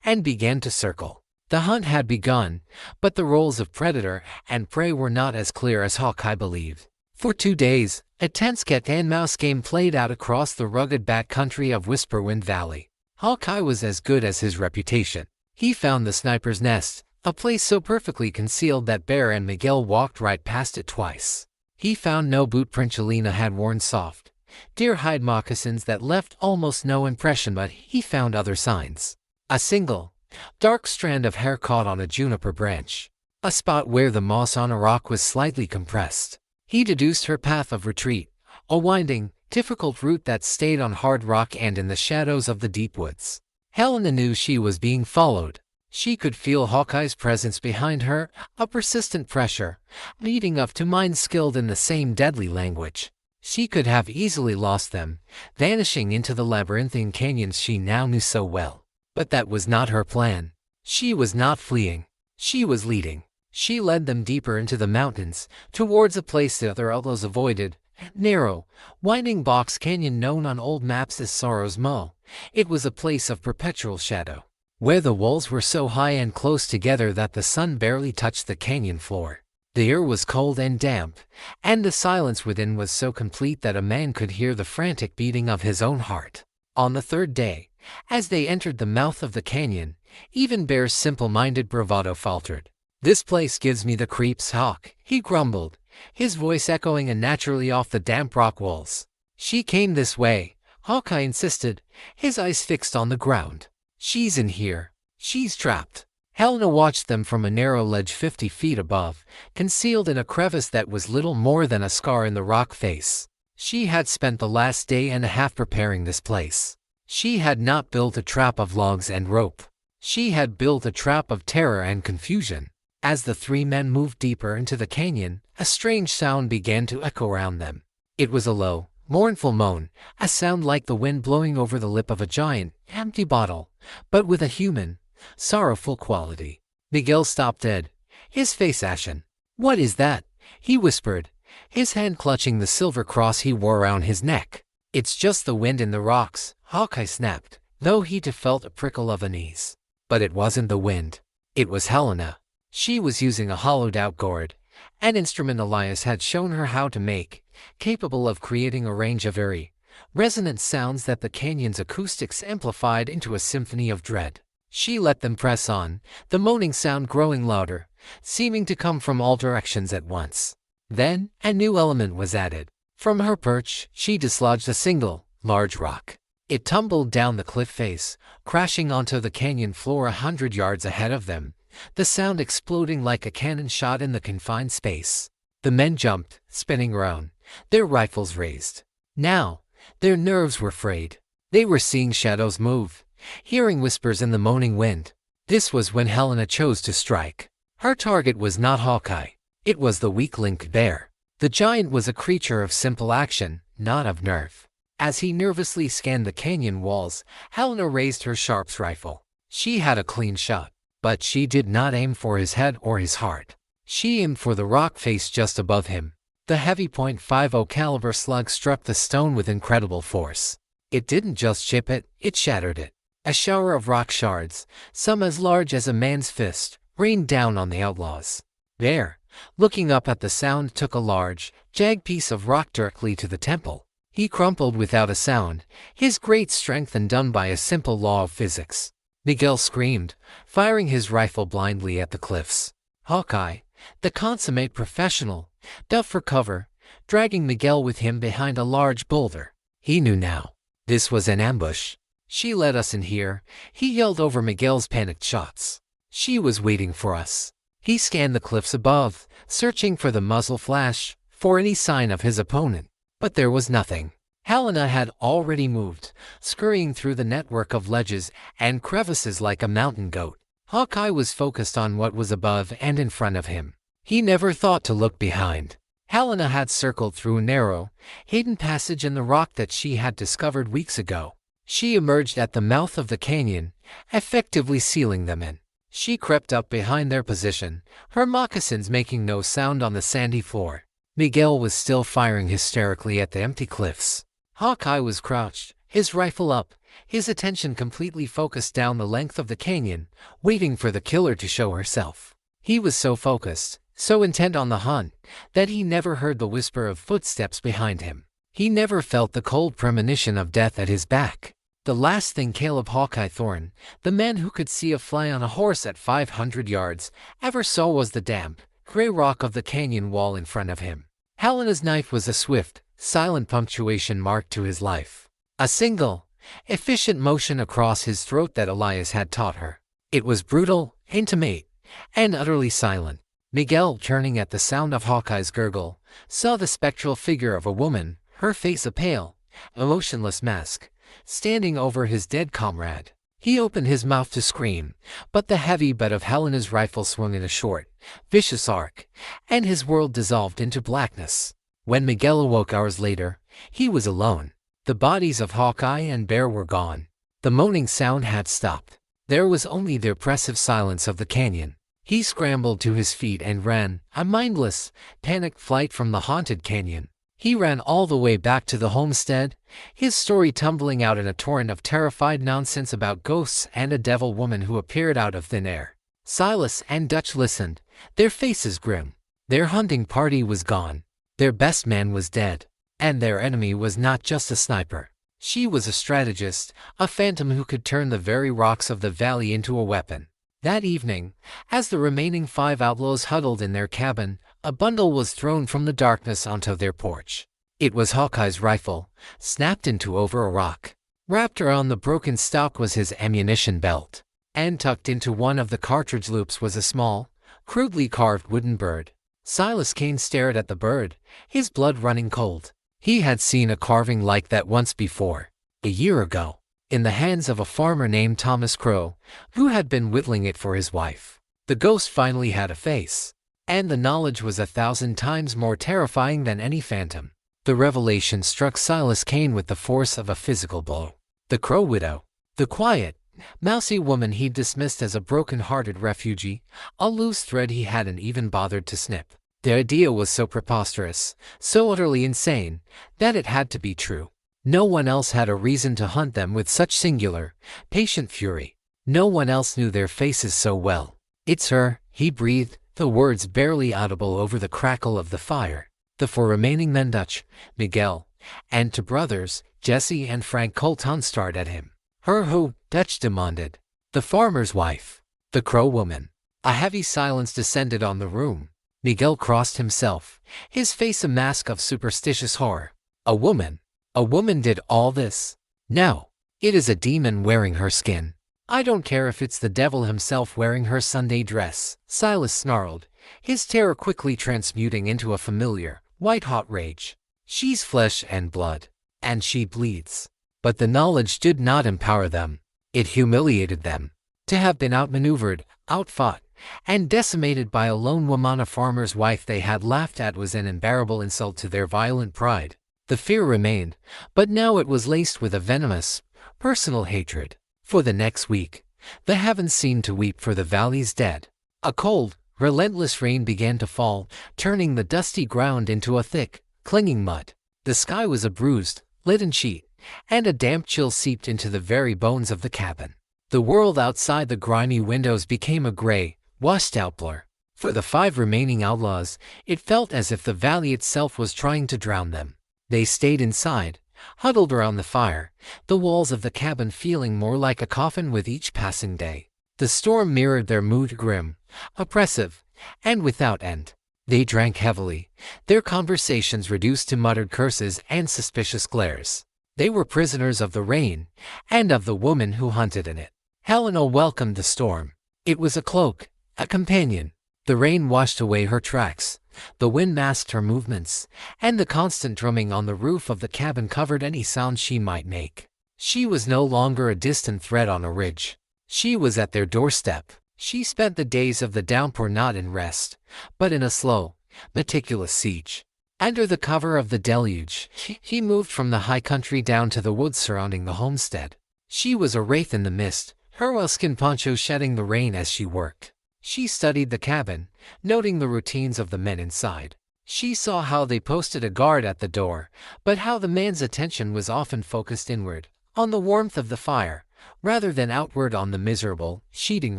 and began to circle. The hunt had begun, but the roles of predator and prey were not as clear as Hawkeye believed. For 2 days, a tense cat-and-mouse game played out across the rugged backcountry of Whisperwind Valley. Hawkeye was as good as his reputation. He found the sniper's nest, a place so perfectly concealed that Bear and Miguel walked right past it twice. He found no boot print Chelina had worn soft, deer-hide moccasins that left almost no impression, but he found other signs. A single, dark strand of hair caught on a juniper branch, a spot where the moss on a rock was slightly compressed. He deduced her path of retreat, a winding, difficult route that stayed on hard rock and in the shadows of the deep woods. Helena knew she was being followed. She could feel Hawkeye's presence behind her, a persistent pressure, leading up to minds skilled in the same deadly language. She could have easily lost them, vanishing into the labyrinthine canyons she now knew so well. But that was not her plan. She was not fleeing. She was leading. She led them deeper into the mountains, towards a place the other outlaws avoided, narrow, winding box canyon known on old maps as Sorrow's Mow. It was a place of perpetual shadow, where the walls were so high and close together that the sun barely touched the canyon floor. The air was cold and damp, and the silence within was so complete that a man could hear the frantic beating of his own heart. On the third day, as they entered the mouth of the canyon, even Bear's simple-minded bravado faltered. "This place gives me the creeps, Hawk," he grumbled, his voice echoing unnaturally off the damp rock walls. "She came this way," Hawkeye insisted, his eyes fixed on the ground. "She's in here. She's trapped." Helena watched them from a narrow ledge 50 feet above, concealed in a crevice that was little more than a scar in the rock face. She had spent the last day and a half preparing this place. She had not built a trap of logs and rope. She had built a trap of terror and confusion. As the three men moved deeper into the canyon, a strange sound began to echo around them. It was a low, mournful moan, a sound like the wind blowing over the lip of a giant, empty bottle, but with a human, sorrowful quality. Miguel stopped dead, his face ashen. "What is that?" he whispered, his hand clutching the silver cross he wore around his neck. "It's just the wind in the rocks," Hawkeye snapped, though he too felt a prickle of unease. But it wasn't the wind. It was Helena. She was using a hollowed-out gourd, an instrument Elias had shown her how to make, capable of creating a range of very resonant sounds that the canyon's acoustics amplified into a symphony of dread. She let them press on, the moaning sound growing louder, seeming to come from all directions at once. Then, a new element was added. From her perch, she dislodged a single, large rock. It tumbled down the cliff face, crashing onto the canyon floor 100 yards ahead of them, the sound exploding like a cannon shot in the confined space. The men jumped, spinning around, their rifles raised. Now, their nerves were frayed. They were seeing shadows move, hearing whispers in the moaning wind. This was when Helena chose to strike. Her target was not Hawkeye. It was the weak-linked bear. The giant was a creature of simple action, not of nerve. As he nervously scanned the canyon walls, Helena raised her sharps rifle. She had a clean shot. But she did not aim for his head or his heart. She aimed for the rock face just above him. The heavy .50 caliber slug struck the stone with incredible force. It didn't just chip it, it shattered it. A shower of rock shards, some as large as a man's fist, rained down on the outlaws. Bear, looking up at the sound, took a large, jagged piece of rock directly to the temple. He crumpled without a sound, his great strength undone by a simple law of physics. Miguel screamed, firing his rifle blindly at the cliffs. Hawkeye, the consummate professional, dove for cover, dragging Miguel with him behind a large boulder. He knew now. This was an ambush. "She led us in here," he yelled over Miguel's panicked shots. "She was waiting for us." He scanned the cliffs above, searching for the muzzle flash, for any sign of his opponent. But there was nothing. Helena had already moved, scurrying through the network of ledges and crevices like a mountain goat. Hawkeye was focused on what was above and in front of him. He never thought to look behind. Helena had circled through a narrow, hidden passage in the rock that she had discovered weeks ago. She emerged at the mouth of the canyon, effectively sealing them in. She crept up behind their position, her moccasins making no sound on the sandy floor. Miguel was still firing hysterically at the empty cliffs. Hawkeye was crouched, his rifle up, his attention completely focused down the length of the canyon, waiting for the killer to show herself. He was so focused, so intent on the hunt, that he never heard the whisper of footsteps behind him. He never felt the cold premonition of death at his back. The last thing Caleb Hawkeye Thorne, the man who could see a fly on a horse at 500 yards, ever saw was the damp, gray rock of the canyon wall in front of him. Helena's knife was a swift, silent punctuation mark to his life. A single, efficient motion across his throat that Elias had taught her. It was brutal, intimate, and utterly silent. Miguel, turning at the sound of Hawkeye's gurgle, saw the spectral figure of a woman, her face a pale, emotionless mask, standing over his dead comrade. He opened his mouth to scream, but the heavy butt of Helena's rifle swung in a short, vicious arc, and his world dissolved into blackness. When Miguel awoke hours later, he was alone. The bodies of Hawkeye and Bear were gone. The moaning sound had stopped. There was only the oppressive silence of the canyon. He scrambled to his feet and ran, a mindless, panicked flight from the haunted canyon. He ran all the way back to the homestead, his story tumbling out in a torrent of terrified nonsense about ghosts and a devil woman who appeared out of thin air. Silas and Dutch listened, their faces grim. Their hunting party was gone. Their best man was dead. And their enemy was not just a sniper. She was a strategist, a phantom who could turn the very rocks of the valley into a weapon. That evening, as the remaining 5 outlaws huddled in their cabin, a bundle was thrown from the darkness onto their porch. It was Hawkeye's rifle, snapped into over a rock. Wrapped around the broken stock was his ammunition belt, and tucked into one of the cartridge loops was a small, crudely carved wooden bird. Silas Kane stared at the bird, his blood running cold. He had seen a carving like that once before, a year ago, in the hands of a farmer named Thomas Crow, who had been whittling it for his wife. The ghost finally had a face, and the knowledge was 1,000 times more terrifying than any phantom. The revelation struck Silas Kane with the force of a physical blow. The Crow widow, the quiet, mousy woman he dismissed as a broken-hearted refugee, a loose thread he hadn't even bothered to snip. The idea was so preposterous, so utterly insane, that it had to be true. No one else had a reason to hunt them with such singular, patient fury. No one else knew their faces so well. "It's her," he breathed, the words barely audible over the crackle of the fire. The 4 remaining men, Dutch, Miguel, and 2 brothers, Jesse and Frank Colton, stared at him. "Her who?" Dutch demanded. "The farmer's wife. The Crow woman." A heavy silence descended on the room. Miguel crossed himself, his face a mask of superstitious horror. "A woman? A woman did all this?" "No. It is a demon wearing her skin. I don't care if it's the devil himself wearing her Sunday dress," Silas snarled, his terror quickly transmuting into a familiar, white-hot rage. "She's flesh and blood, and she bleeds." But the knowledge did not empower them. It humiliated them. To have been outmaneuvered, outfought, and decimated by a lone woman, a farmer's wife they had laughed at, was an unbearable insult to their violent pride. The fear remained, but now it was laced with a venomous, personal hatred. For the next week, the heavens seemed to weep for the valley's dead. A cold, relentless rain began to fall, turning the dusty ground into a thick, clinging mud. The sky was a bruised, leaden sheet, and a damp chill seeped into the very bones of the cabin. The world outside the grimy windows became a gray, washed-out blur. For the 5 remaining outlaws, it felt as if the valley itself was trying to drown them. They stayed inside, huddled around the fire, the walls of the cabin feeling more like a coffin with each passing day. The storm mirrored their mood, grim, oppressive, and without end. They drank heavily, their conversations reduced to muttered curses and suspicious glares. They were prisoners of the rain, and of the woman who hunted in it. Helena welcomed the storm. It was a cloak, a companion. The rain washed away her tracks, the wind masked her movements, and the constant drumming on the roof of the cabin covered any sound she might make. She was no longer a distant threat on a ridge. She was at their doorstep. She spent the days of the downpour not in rest, but in a slow, meticulous siege. Under the cover of the deluge, he moved from the high country down to the woods surrounding the homestead. She was a wraith in the mist, her oilskin poncho shedding the rain as she worked. She studied the cabin, noting the routines of the men inside. She saw how they posted a guard at the door, but how the man's attention was often focused inward, on the warmth of the fire, rather than outward on the miserable, sheeting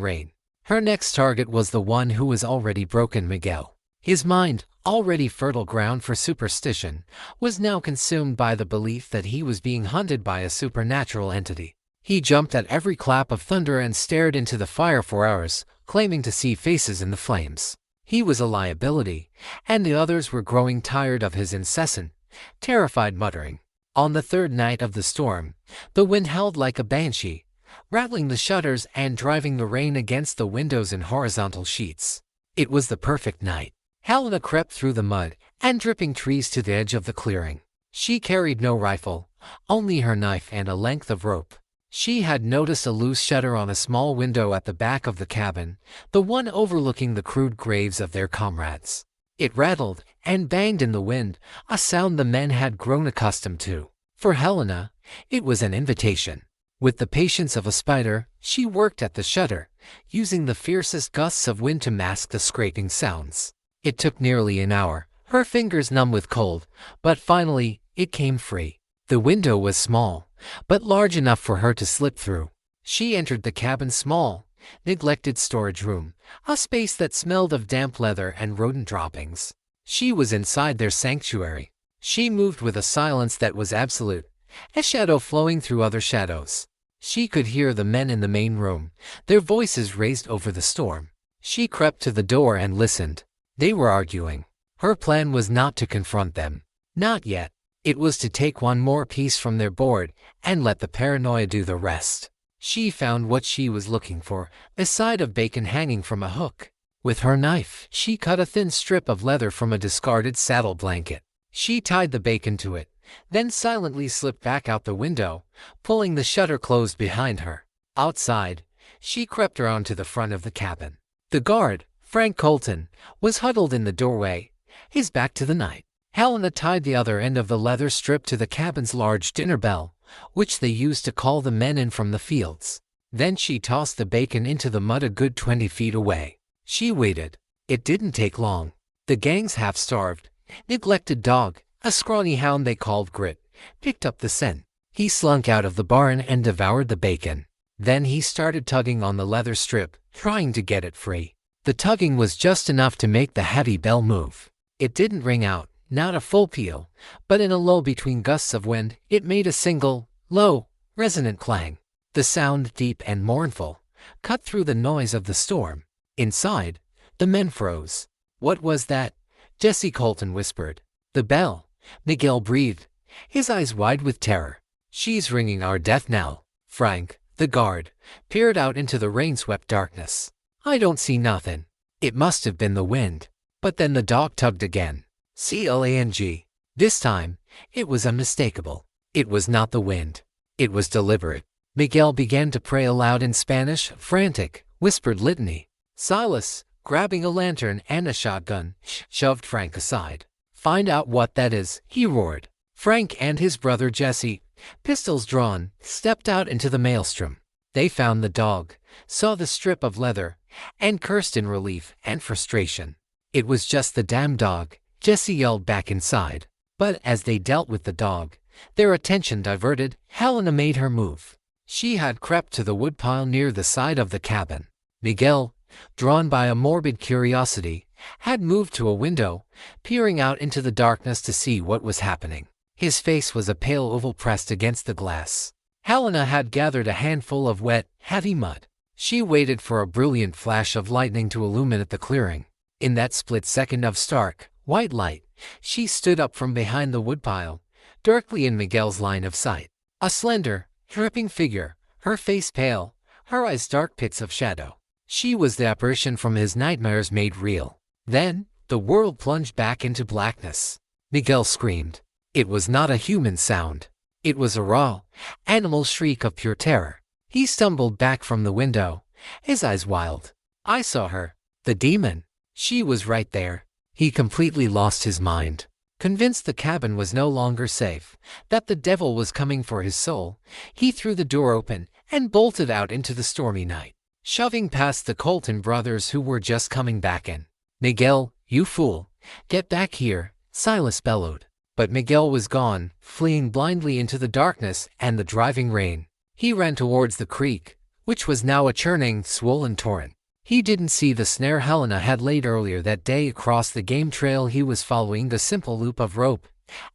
rain. Her next target was the one who was already broken, Miguel. His mind, already fertile ground for superstition, was now consumed by the belief that he was being hunted by a supernatural entity. He jumped at every clap of thunder and stared into the fire for hours, claiming to see faces in the flames. He was a liability, and the others were growing tired of his incessant, terrified muttering. On the 3rd night of the storm, the wind howled like a banshee, rattling the shutters and driving the rain against the windows in horizontal sheets. It was the perfect night. Helena crept through the mud and dripping trees to the edge of the clearing. She carried no rifle, only her knife and a length of rope. She had noticed a loose shutter on a small window at the back of the cabin, the one overlooking the crude graves of their comrades. It rattled and banged in the wind, a sound the men had grown accustomed to. For Helena, it was an invitation. With the patience of a spider, she worked at the shutter, using the fiercest gusts of wind to mask the scraping sounds. It took nearly an hour, her fingers numb with cold, but finally, it came free. The window was small, but large enough for her to slip through. She entered the cabin's small, neglected storage room, a space that smelled of damp leather and rodent droppings. She was inside their sanctuary. She moved with a silence that was absolute, a shadow flowing through other shadows. She could hear the men in the main room, their voices raised over the storm. She crept to the door and listened. They were arguing. Her plan was not to confront them. Not yet. It was to take one more piece from their board and let the paranoia do the rest. She found what she was looking for, a side of bacon hanging from a hook. With her knife, she cut a thin strip of leather from a discarded saddle blanket. She tied the bacon to it, then silently slipped back out the window, pulling the shutter closed behind her. Outside, she crept around to the front of the cabin. The guard, Frank Colton, was huddled in the doorway, his back to the night. Helena tied the other end of the leather strip to the cabin's large dinner bell, which they used to call the men in from the fields. Then she tossed the bacon into the mud a good 20 feet away. She waited. It didn't take long. The gang's half-starved, neglected dog, a scrawny hound they called Grit, picked up the scent. He slunk out of the barn and devoured the bacon. Then he started tugging on the leather strip, trying to get it free. The tugging was just enough to make the heavy bell move. It didn't ring out, not a full peal, but in a lull between gusts of wind, it made a single, low, resonant clang. The sound, deep and mournful, cut through the noise of the storm. Inside, the men froze. "What was that?" Jesse Colton whispered. "The bell," Miguel breathed, his eyes wide with terror. "She's ringing our death knell." Frank, the guard, peered out into the rain-swept darkness. "I don't see nothing." It must have been the wind. But then the dog tugged again. Clang. This time, it was unmistakable. It was not the wind. It was deliberate. Miguel began to pray aloud in Spanish, frantic, whispered litany. Silas, grabbing a lantern and a shotgun, shoved Frank aside. "Find out what that is," he roared. Frank and his brother Jesse, pistols drawn, stepped out into the maelstrom. They found the dog, saw the strip of leather, and cursed in relief and frustration. "It was just the damn dog," Jesse yelled back inside. But as they dealt with the dog, their attention diverted, Helena made her move. She had crept to the woodpile near the side of the cabin. Miguel, drawn by a morbid curiosity, had moved to a window, peering out into the darkness to see what was happening. His face was a pale oval pressed against the glass. Helena had gathered a handful of wet, heavy mud. She waited for a brilliant flash of lightning to illuminate the clearing. In that split second of stark, white light, she stood up from behind the woodpile, directly in Miguel's line of sight. A slender, dripping figure, her face pale, her eyes dark pits of shadow. She was the apparition from his nightmares made real. Then, the world plunged back into blackness. Miguel screamed. It was not a human sound. It was a raw, animal shriek of pure terror. He stumbled back from the window, his eyes wild. "I saw her. The demon. She was right there." He completely lost his mind. Convinced the cabin was no longer safe, that the devil was coming for his soul, he threw the door open and bolted out into the stormy night, shoving past the Colton brothers who were just coming back in. "Miguel, you fool, get back here," Silas bellowed. But Miguel was gone, fleeing blindly into the darkness and the driving rain. He ran towards the creek, which was now a churning, swollen torrent. He didn't see the snare Helena had laid earlier that day across the game trail. He was following the simple loop of rope,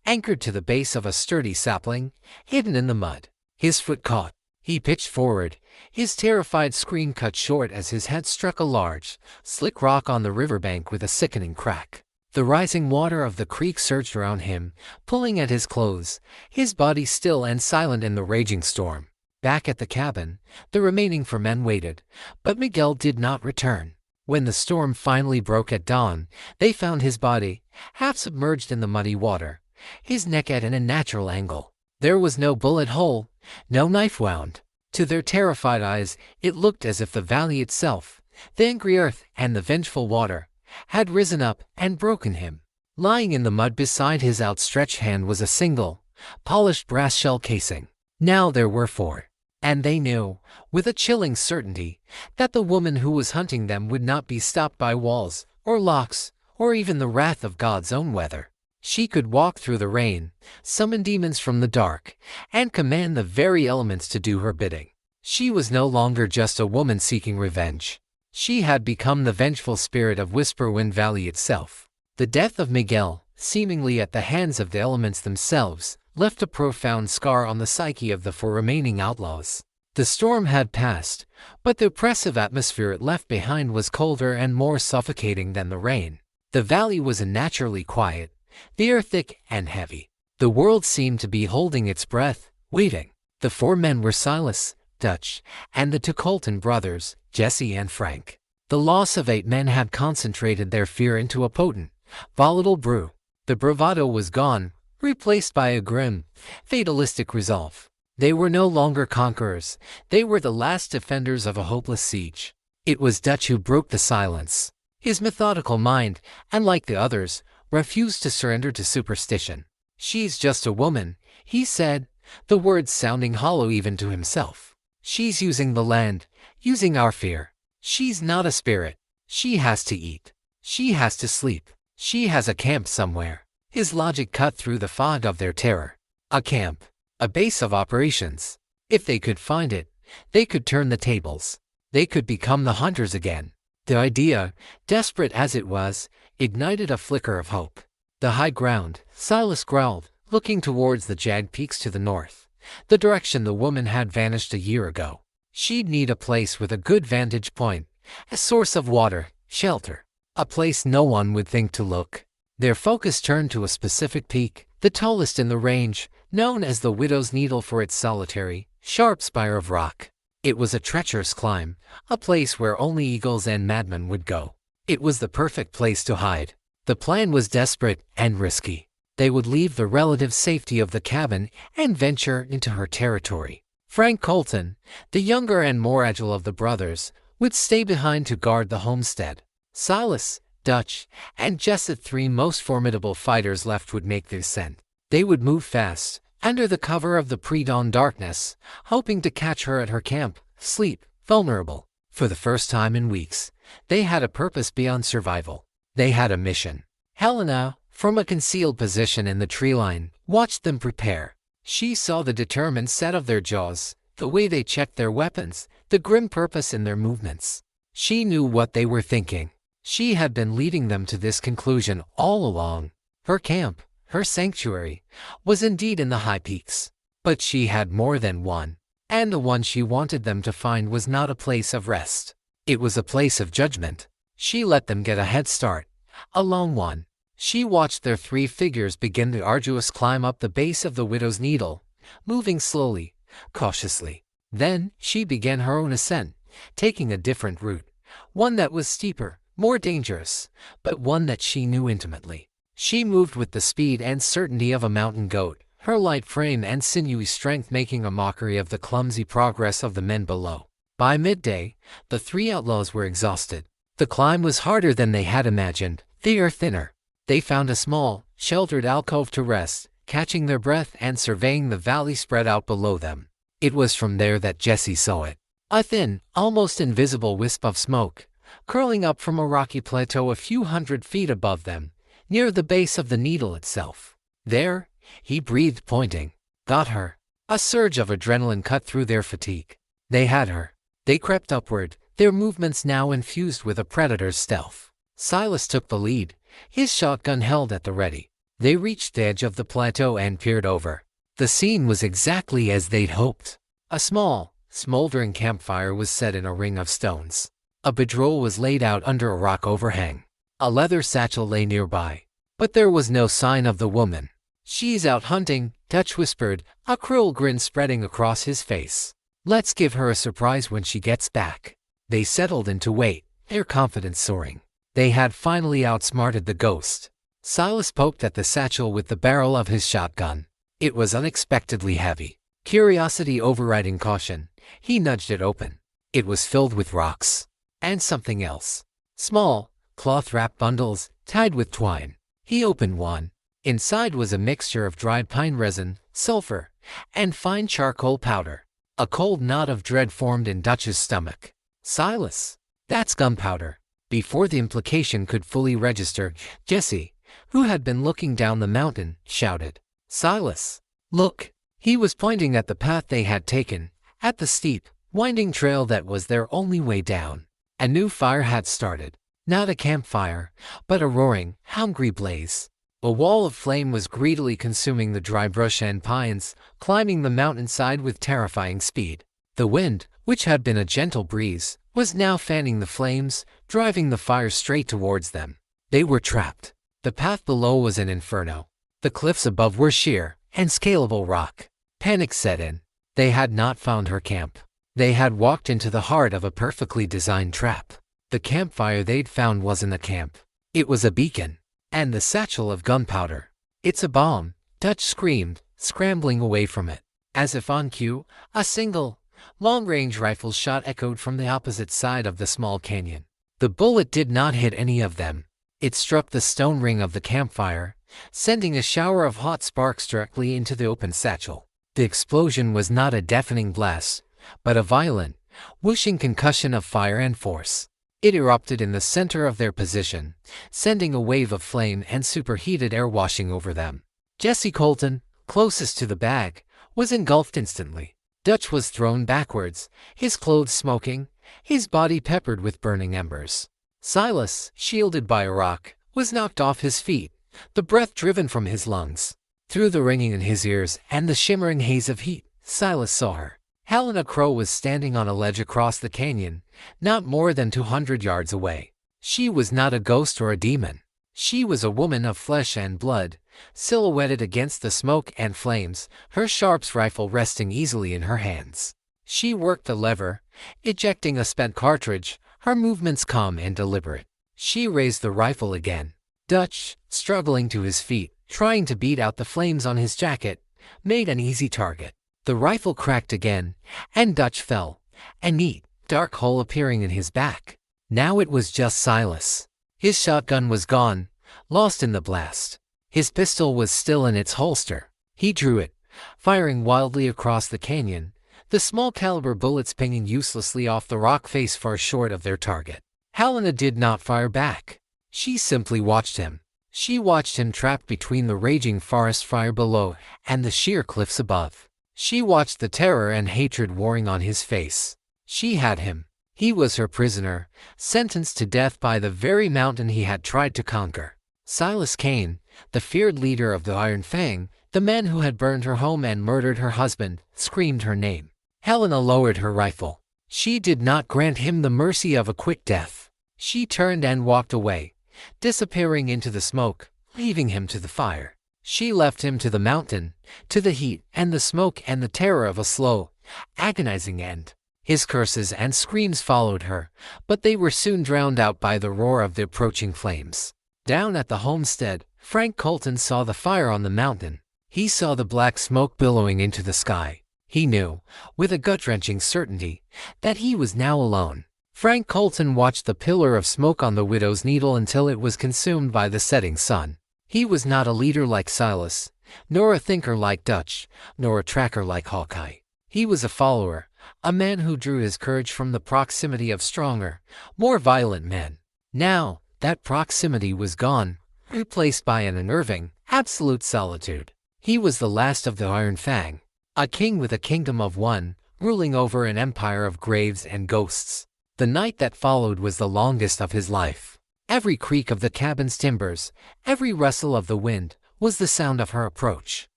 anchored to the base of a sturdy sapling, hidden in the mud. His foot caught. He pitched forward, his terrified scream cut short as his head struck a large, slick rock on the riverbank with a sickening crack. The rising water of the creek surged around him, pulling at his clothes, his body still and silent in the raging storm. Back at the cabin, the remaining 4 men waited, but Miguel did not return. When the storm finally broke at dawn, they found his body, half submerged in the muddy water, his neck at an unnatural angle. There was no bullet hole, no knife wound. To their terrified eyes, it looked as if the valley itself, the angry earth and the vengeful water, had risen up and broken him. Lying in the mud beside his outstretched hand was a single, polished brass shell casing. Now there were 4. And they knew, with a chilling certainty, that the woman who was hunting them would not be stopped by walls, or locks, or even the wrath of God's own weather. She could walk through the rain, summon demons from the dark, and command the very elements to do her bidding. She was no longer just a woman seeking revenge. She had become the vengeful spirit of Whisperwind Valley itself. The death of Miguel, seemingly at the hands of the elements themselves, left a profound scar on the psyche of the 4 remaining outlaws. The storm had passed, but the oppressive atmosphere it left behind was colder and more suffocating than the rain. The valley was unnaturally quiet, the air thick and heavy. The world seemed to be holding its breath, waiting. The 4 men were Silas, Dutch, and the 2 Colton brothers, Jesse and Frank. The loss of 8 men had concentrated their fear into a potent, volatile brew. The bravado was gone, replaced by a grim, fatalistic resolve. They were no longer conquerors, they were the last defenders of a hopeless siege. It was Dutch who broke the silence. His methodical mind, unlike the others, refused to surrender to superstition. "She's just a woman," he said, the words sounding hollow even to himself. "She's using the land, using our fear. She's not a spirit. She has to eat. She has to sleep. She has a camp somewhere." His logic cut through the fog of their terror. A camp. A base of operations. If they could find it, they could turn the tables. They could become the hunters again. The idea, desperate as it was, ignited a flicker of hope. "The high ground," Silas growled, looking towards the jagged peaks to the north, the direction the woman had vanished a year ago. She'd need a place with a good vantage point, a source of water, shelter, a place no one would think to look. Their focus turned to a specific peak, the tallest in the range, known as the Widow's Needle for its solitary, sharp spire of rock. It was a treacherous climb, a place where only eagles and madmen would go. It was the perfect place to hide. The plan was desperate and risky. They would leave the relative safety of the cabin and venture into her territory. Frank Colton, the younger and more agile of the brothers, would stay behind to guard the homestead. Silas, Dutch, and just the 3 most formidable fighters left would make the ascent. They would move fast, under the cover of the pre-dawn darkness, hoping to catch her at her camp, asleep, vulnerable. For the first time in weeks, they had a purpose beyond survival. They had a mission. Helena, from a concealed position in the tree line, watched them prepare. She saw the determined set of their jaws, the way they checked their weapons, the grim purpose in their movements. She knew what they were thinking. She had been leading them to this conclusion all along. Her camp, her sanctuary, was indeed in the high peaks. But she had more than one. And the one she wanted them to find was not a place of rest. It was a place of judgment. She let them get a head start, a long one. She watched their 3 figures begin the arduous climb up the base of the Widow's Needle, moving slowly, cautiously. Then she began her own ascent, taking a different route, one that was steeper, more dangerous, but one that she knew intimately. She moved with the speed and certainty of a mountain goat, her light frame and sinewy strength making a mockery of the clumsy progress of the men below. By midday, the 3 outlaws were exhausted. The climb was harder than they had imagined, the air thinner. They found a small, sheltered alcove to rest, catching their breath and surveying the valley spread out below them. It was from there that Jesse saw it. A thin, almost invisible wisp of smoke, curling up from a rocky plateau a few hundred feet above them, near the base of the needle itself. "There," he breathed, pointing. "Got her." A surge of adrenaline cut through their fatigue. They had her. They crept upward, their movements now infused with a predator's stealth. Silas took the lead, his shotgun held at the ready. They reached the edge of the plateau and peered over. The scene was exactly as they'd hoped. A small, smoldering campfire was set in a ring of stones. A bedroll was laid out under a rock overhang. A leather satchel lay nearby. But there was no sign of the woman. "She's out hunting," Dutch whispered, a cruel grin spreading across his face. "Let's give her a surprise when she gets back." They settled into wait, their confidence soaring. They had finally outsmarted the ghost. Silas poked at the satchel with the barrel of his shotgun. It was unexpectedly heavy. Curiosity overriding caution, he nudged it open. It was filled with rocks. And something else. Small, cloth-wrapped bundles, tied with twine. He opened one. Inside was a mixture of dried pine resin, sulfur, and fine charcoal powder. A cold knot of dread formed in Dutch's stomach. Silas, that's gunpowder. Before the implication could fully register, Jesse, who had been looking down the mountain, shouted, "Silas, look!" He was pointing at the path they had taken, at the steep, winding trail that was their only way down. A new fire had started. Not a campfire, but a roaring, hungry blaze. A wall of flame was greedily consuming the dry brush and pines, climbing the mountainside with terrifying speed. The wind, which had been a gentle breeze, was now fanning the flames, driving the fire straight towards them. They were trapped. The path below was an inferno. The cliffs above were sheer and scalable rock. Panic set in. They had not found her camp. They had walked into the heart of a perfectly designed trap. The campfire they'd found wasn't a camp. It was a beacon. And the satchel of gunpowder. "It's a bomb," Dutch screamed, scrambling away from it. As if on cue, a single, long-range rifle shot echoed from the opposite side of the small canyon. The bullet did not hit any of them. It struck the stone ring of the campfire, sending a shower of hot sparks directly into the open satchel. The explosion was not a deafening blast, but a violent, whooshing concussion of fire and force. It erupted in the center of their position, sending a wave of flame and superheated air washing over them. Jesse Colton, closest to the bag, was engulfed instantly. Dutch was thrown backwards, his clothes smoking, his body peppered with burning embers. Silas, shielded by a rock, was knocked off his feet, the breath driven from his lungs. Through the ringing in his ears and the shimmering haze of heat, Silas saw her. Helena Crow was standing on a ledge across the canyon, not more than 200 yards away. She was not a ghost or a demon. She was a woman of flesh and blood, silhouetted against the smoke and flames, her Sharps rifle resting easily in her hands. She worked the lever, ejecting a spent cartridge, her movements calm and deliberate. She raised the rifle again. Dutch, struggling to his feet, trying to beat out the flames on his jacket, made an easy target. The rifle cracked again, and Dutch fell, a neat, dark hole appearing in his back. Now it was just Silas. His shotgun was gone, lost in the blast. His pistol was still in its holster. He drew it, firing wildly across the canyon, the small caliber bullets pinging uselessly off the rock face far short of their target. Helena did not fire back. She simply watched him. She watched him trapped between the raging forest fire below and the sheer cliffs above. She watched the terror and hatred warring on his face. She had him. He was her prisoner, sentenced to death by the very mountain he had tried to conquer. Silas Kane, the feared leader of the Iron Fang, the man who had burned her home and murdered her husband, screamed her name. Helena lowered her rifle. She did not grant him the mercy of a quick death. She turned and walked away, disappearing into the smoke, leaving him to the fire. She left him to the mountain, to the heat and the smoke and the terror of a slow, agonizing end. His curses and screams followed her, but they were soon drowned out by the roar of the approaching flames. Down at the homestead, Frank Colton saw the fire on the mountain. He saw the black smoke billowing into the sky. He knew, with a gut-wrenching certainty, that he was now alone. Frank Colton watched the pillar of smoke on the Widow's Needle until it was consumed by the setting sun. He was not a leader like Silas, nor a thinker like Dutch, nor a tracker like Hawkeye. He was a follower, a man who drew his courage from the proximity of stronger, more violent men. Now, that proximity was gone, replaced by an unnerving, absolute solitude. He was the last of the Iron Fang, a king with a kingdom of one, ruling over an empire of graves and ghosts. The night that followed was the longest of his life. Every creak of the cabin's timbers, every rustle of the wind, was the sound of her approach.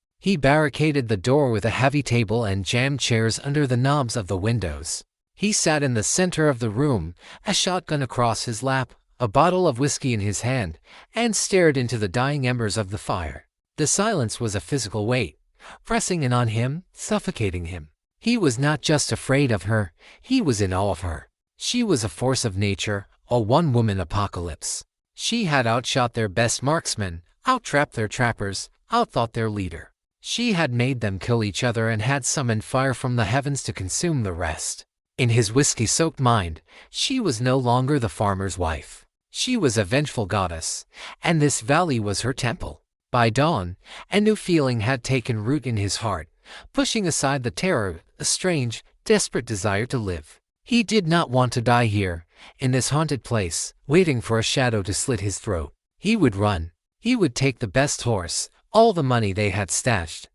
He barricaded the door with a heavy table and jammed chairs under the knobs of the windows. He sat in the center of the room, a shotgun across his lap, a bottle of whiskey in his hand, and stared into the dying embers of the fire. The silence was a physical weight, pressing in on him, suffocating him. He was not just afraid of her, he was in awe of her. She was a force of nature, a one-woman apocalypse. She had outshot their best marksmen, out-trapped their trappers, outthought their leader. She had made them kill each other and had summoned fire from the heavens to consume the rest. In his whiskey-soaked mind, she was no longer the farmer's wife. She was a vengeful goddess, and this valley was her temple. By dawn, a new feeling had taken root in his heart, pushing aside the terror, a strange, desperate desire to live. He did not want to die here, in this haunted place, waiting for a shadow to slit his throat. He would run. He would take the best horse, all the money they had stashed,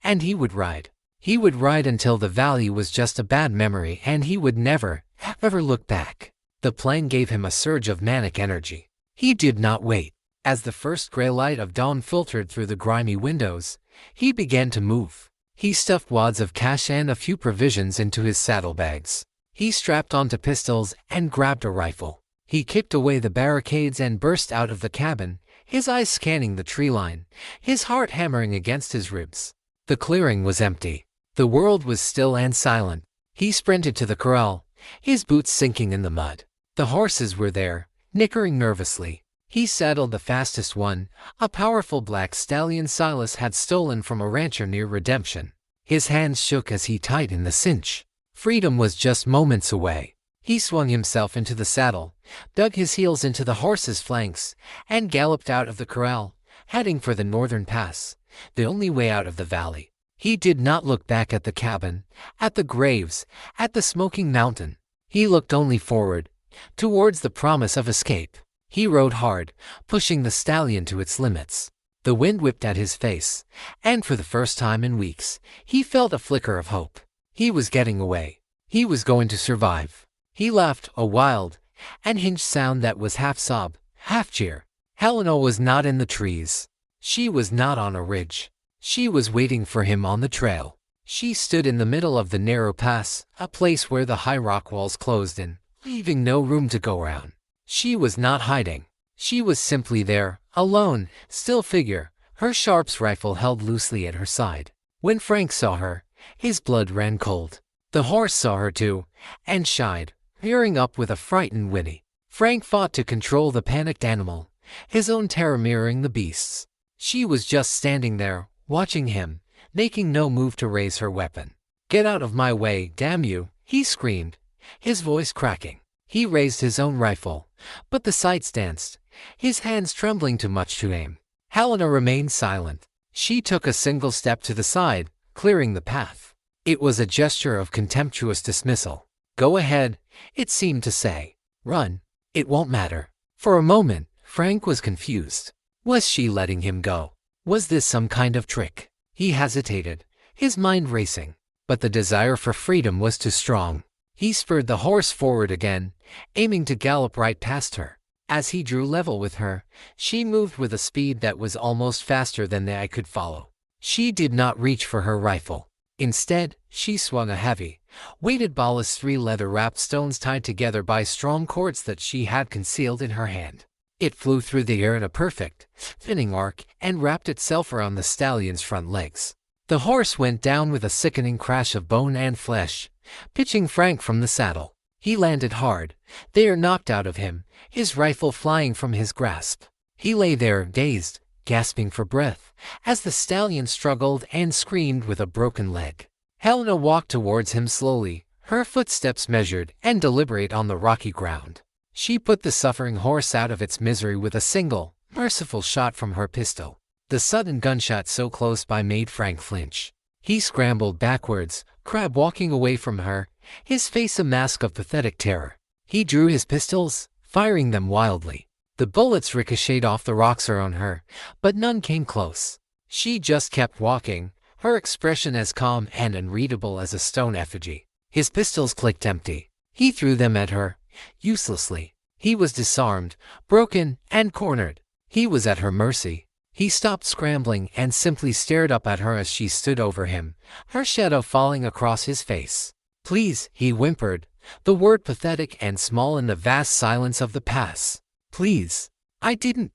and he would ride. He would ride until the valley was just a bad memory and he would never, ever look back. The plan gave him a surge of manic energy. He did not wait. As the first gray light of dawn filtered through the grimy windows, he began to move. He stuffed wads of cash and a few provisions into his saddlebags. He strapped onto pistols and grabbed a rifle. He kicked away the barricades and burst out of the cabin, his eyes scanning the tree line, his heart hammering against his ribs. The clearing was empty. The world was still and silent. He sprinted to the corral, his boots sinking in the mud. The horses were there, nickering nervously. He saddled the fastest one, a powerful black stallion Silas had stolen from a rancher near Redemption. His hands shook as he tightened the cinch. Freedom was just moments away. He swung himself into the saddle, dug his heels into the horse's flanks, and galloped out of the corral, heading for the northern pass, the only way out of the valley. He did not look back at the cabin, at the graves, at the smoking mountain. He looked only forward, towards the promise of escape. He rode hard, pushing the stallion to its limits. The wind whipped at his face, and for the first time in weeks, he felt a flicker of hope. He was getting away. He was going to survive. He laughed, a wild, unhinged sound that was half sob, half cheer. Helena was not in the trees. She was not on a ridge. She was waiting for him on the trail. She stood in the middle of the narrow pass, a place where the high rock walls closed in, leaving no room to go around. She was not hiding. She was simply there, alone, still figure, her sharps rifle held loosely at her side. When Frank saw her, his blood ran cold. The horse saw her too, and shied, rearing up with a frightened whinny. Frank fought to control the panicked animal, his own terror mirroring the beast's. She was just standing there, watching him, making no move to raise her weapon. "Get out of my way, damn you," he screamed, his voice cracking. He raised his own rifle, but the sights danced, his hands trembling too much to aim. Helena remained silent. She took a single step to the side, clearing the path. It was a gesture of contemptuous dismissal. "Go ahead," it seemed to say. "Run. It won't matter." For a moment, Frank was confused. Was she letting him go? Was this some kind of trick? He hesitated, his mind racing, but the desire for freedom was too strong. He spurred the horse forward again, aiming to gallop right past her. As he drew level with her, she moved with a speed that was almost faster than the eye could follow. She did not reach for her rifle. Instead, she swung a heavy, weighted ballast, 3 leather-wrapped stones tied together by strong cords that she had concealed in her hand. It flew through the air in a perfect, spinning arc and wrapped itself around the stallion's front legs. The horse went down with a sickening crash of bone and flesh, pitching Frank from the saddle. He landed hard, the air knocked out of him, his rifle flying from his grasp. He lay there, dazed, gasping for breath, as the stallion struggled and screamed with a broken leg. Helena walked towards him slowly, her footsteps measured and deliberate on the rocky ground. She put the suffering horse out of its misery with a single, merciful shot from her pistol. The sudden gunshot so close by made Frank flinch. He scrambled backwards, crab walking away from her, his face a mask of pathetic terror. He drew his pistols, firing them wildly. The bullets ricocheted off the rocks around her, but none came close. She just kept walking, her expression as calm and unreadable as a stone effigy. His pistols clicked empty. He threw them at her, uselessly. He was disarmed, broken, and cornered. He was at her mercy. He stopped scrambling and simply stared up at her as she stood over him, her shadow falling across his face. "Please," he whimpered, the word pathetic and small in the vast silence of the pass. "Please. I didn't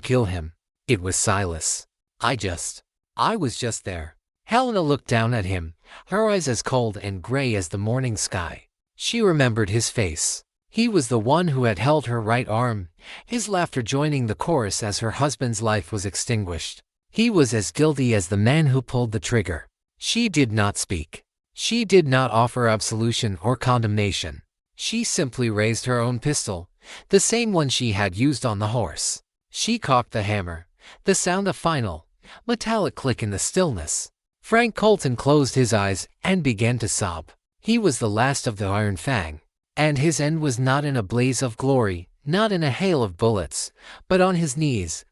kill him. It was Silas. I was just there." Helena looked down at him, her eyes as cold and gray as the morning sky. She remembered his face. He was the one who had held her right arm, his laughter joining the chorus as her husband's life was extinguished. He was as guilty as the man who pulled the trigger. She did not speak. She did not offer absolution or condemnation. She simply raised her own pistol, the same one she had used on the horse. She cocked the hammer, the sound of final, metallic click in the stillness. Frank Colton closed his eyes and began to sob. He was the last of the Iron Fang, and his end was not in a blaze of glory, not in a hail of bullets, but on his knees,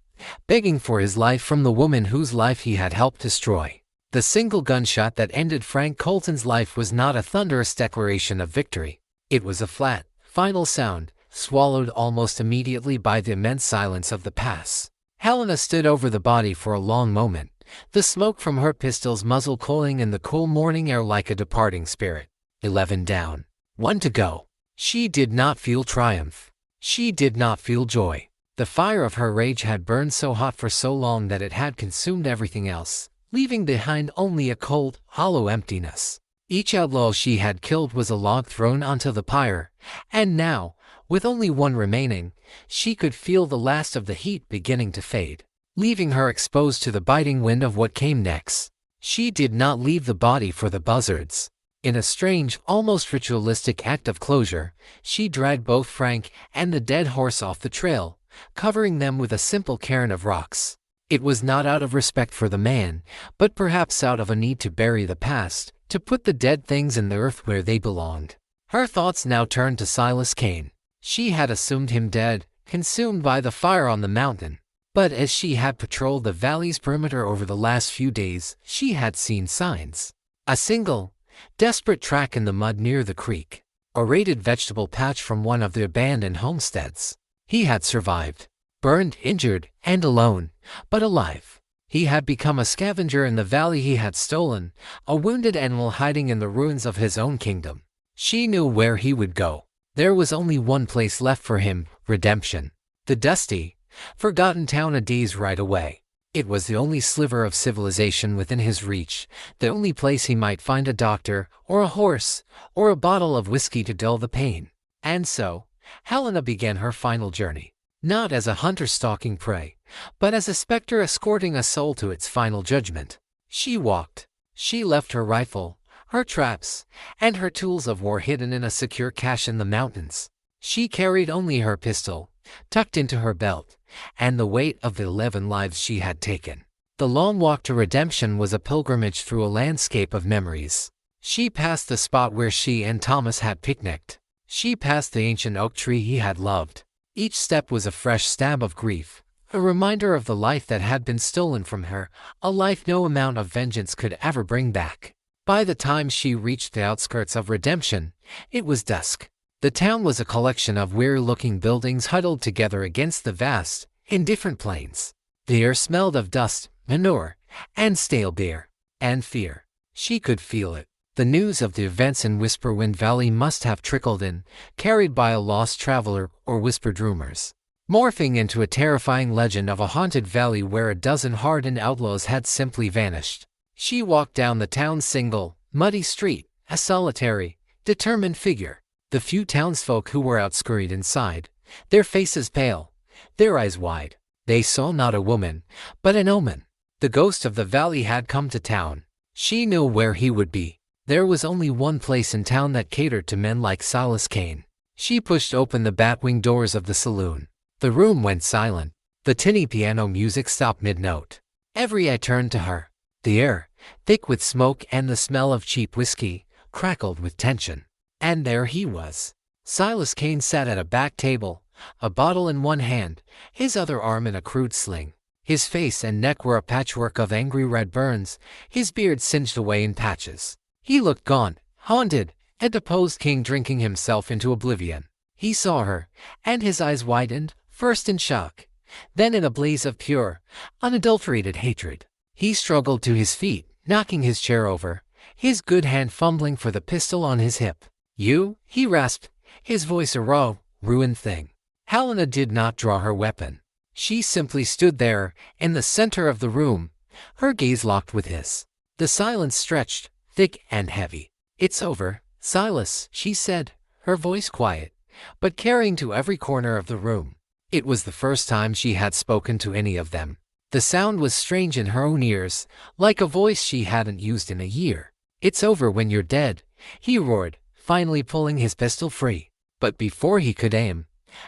begging for his life from the woman whose life he had helped destroy. The single gunshot that ended Frank Colton's life was not a thunderous declaration of victory. It was a flat, final sound, swallowed almost immediately by the immense silence of the pass. Helena stood over the body for a long moment, the smoke from her pistol's muzzle coiling in the cool morning air like a departing spirit. 11 down. 1 to go. She did not feel triumph. She did not feel joy. The fire of her rage had burned so hot for so long that it had consumed everything else, leaving behind only a cold, hollow emptiness. Each outlaw she had killed was a log thrown onto the pyre, and now, with only one remaining, she could feel the last of the heat beginning to fade, leaving her exposed to the biting wind of what came next. She did not leave the body for the buzzards. In a strange, almost ritualistic act of closure, she dragged both Frank and the dead horse off the trail, covering them with a simple cairn of rocks. It was not out of respect for the man, but perhaps out of a need to bury the past, to put the dead things in the earth where they belonged. Her thoughts now turned to Silas Kane. She had assumed him dead, consumed by the fire on the mountain. But as she had patrolled the valley's perimeter over the last few days, she had seen signs. A single, desperate track in the mud near the creek. A raided vegetable patch from one of the abandoned homesteads. He had survived. Burned, injured, and alone, but alive. He had become a scavenger in the valley he had stolen, a wounded animal hiding in the ruins of his own kingdom. She knew where he would go. There was only one place left for him, redemption. The dusty, forgotten town a day's ride away. It was the only sliver of civilization within his reach, the only place he might find a doctor, or a horse, or a bottle of whiskey to dull the pain. And so, Helena began her final journey. Not as a hunter stalking prey, but as a specter escorting a soul to its final judgment. She walked. She left her rifle, her traps, and her tools of war hidden in a secure cache in the mountains. She carried only her pistol, tucked into her belt, and the weight of the 11 lives she had taken. The long walk to redemption was a pilgrimage through a landscape of memories. She passed the spot where she and Thomas had picnicked. She passed the ancient oak tree he had loved. Each step was a fresh stab of grief, a reminder of the life that had been stolen from her, a life no amount of vengeance could ever bring back. By the time she reached the outskirts of redemption, it was dusk. The town was a collection of weary-looking buildings huddled together against the vast, indifferent plains. The air smelled of dust, manure, and stale beer, and fear. She could feel it. The news of the events in Whisperwind Valley must have trickled in, carried by a lost traveler or whispered rumors, morphing into a terrifying legend of a haunted valley where a dozen hardened outlaws had simply vanished. She walked down the town's single, muddy street, a solitary, determined figure. The few townsfolk who were out scurried inside, their faces pale, their eyes wide. They saw not a woman, but an omen. The ghost of the valley had come to town. She knew where he would be. There was only one place in town that catered to men like Silas Kane. She pushed open the bat-wing doors of the saloon. The room went silent. The tinny piano music stopped mid-note. Every eye turned to her. The air, thick with smoke and the smell of cheap whiskey, crackled with tension. And there he was. Silas Kane sat at a back table, a bottle in one hand, his other arm in a crude sling. His face and neck were a patchwork of angry red burns, his beard singed away in patches. He looked gaunt, haunted, a deposed king drinking himself into oblivion. He saw her, and his eyes widened, first in shock, then in a blaze of pure, unadulterated hatred. He struggled to his feet, knocking his chair over, his good hand fumbling for the pistol on his hip. "You?" he rasped, his voice a raw, ruined thing. Helena did not draw her weapon. She simply stood there, in the center of the room, her gaze locked with his. The silence stretched, thick and heavy. "It's over, Silas," she said, her voice quiet, but carrying to every corner of the room. It was the first time she had spoken to any of them. The sound was strange in her own ears, like a voice she hadn't used in a year. "It's over when you're dead," he roared, finally pulling his pistol free. But before he could aim,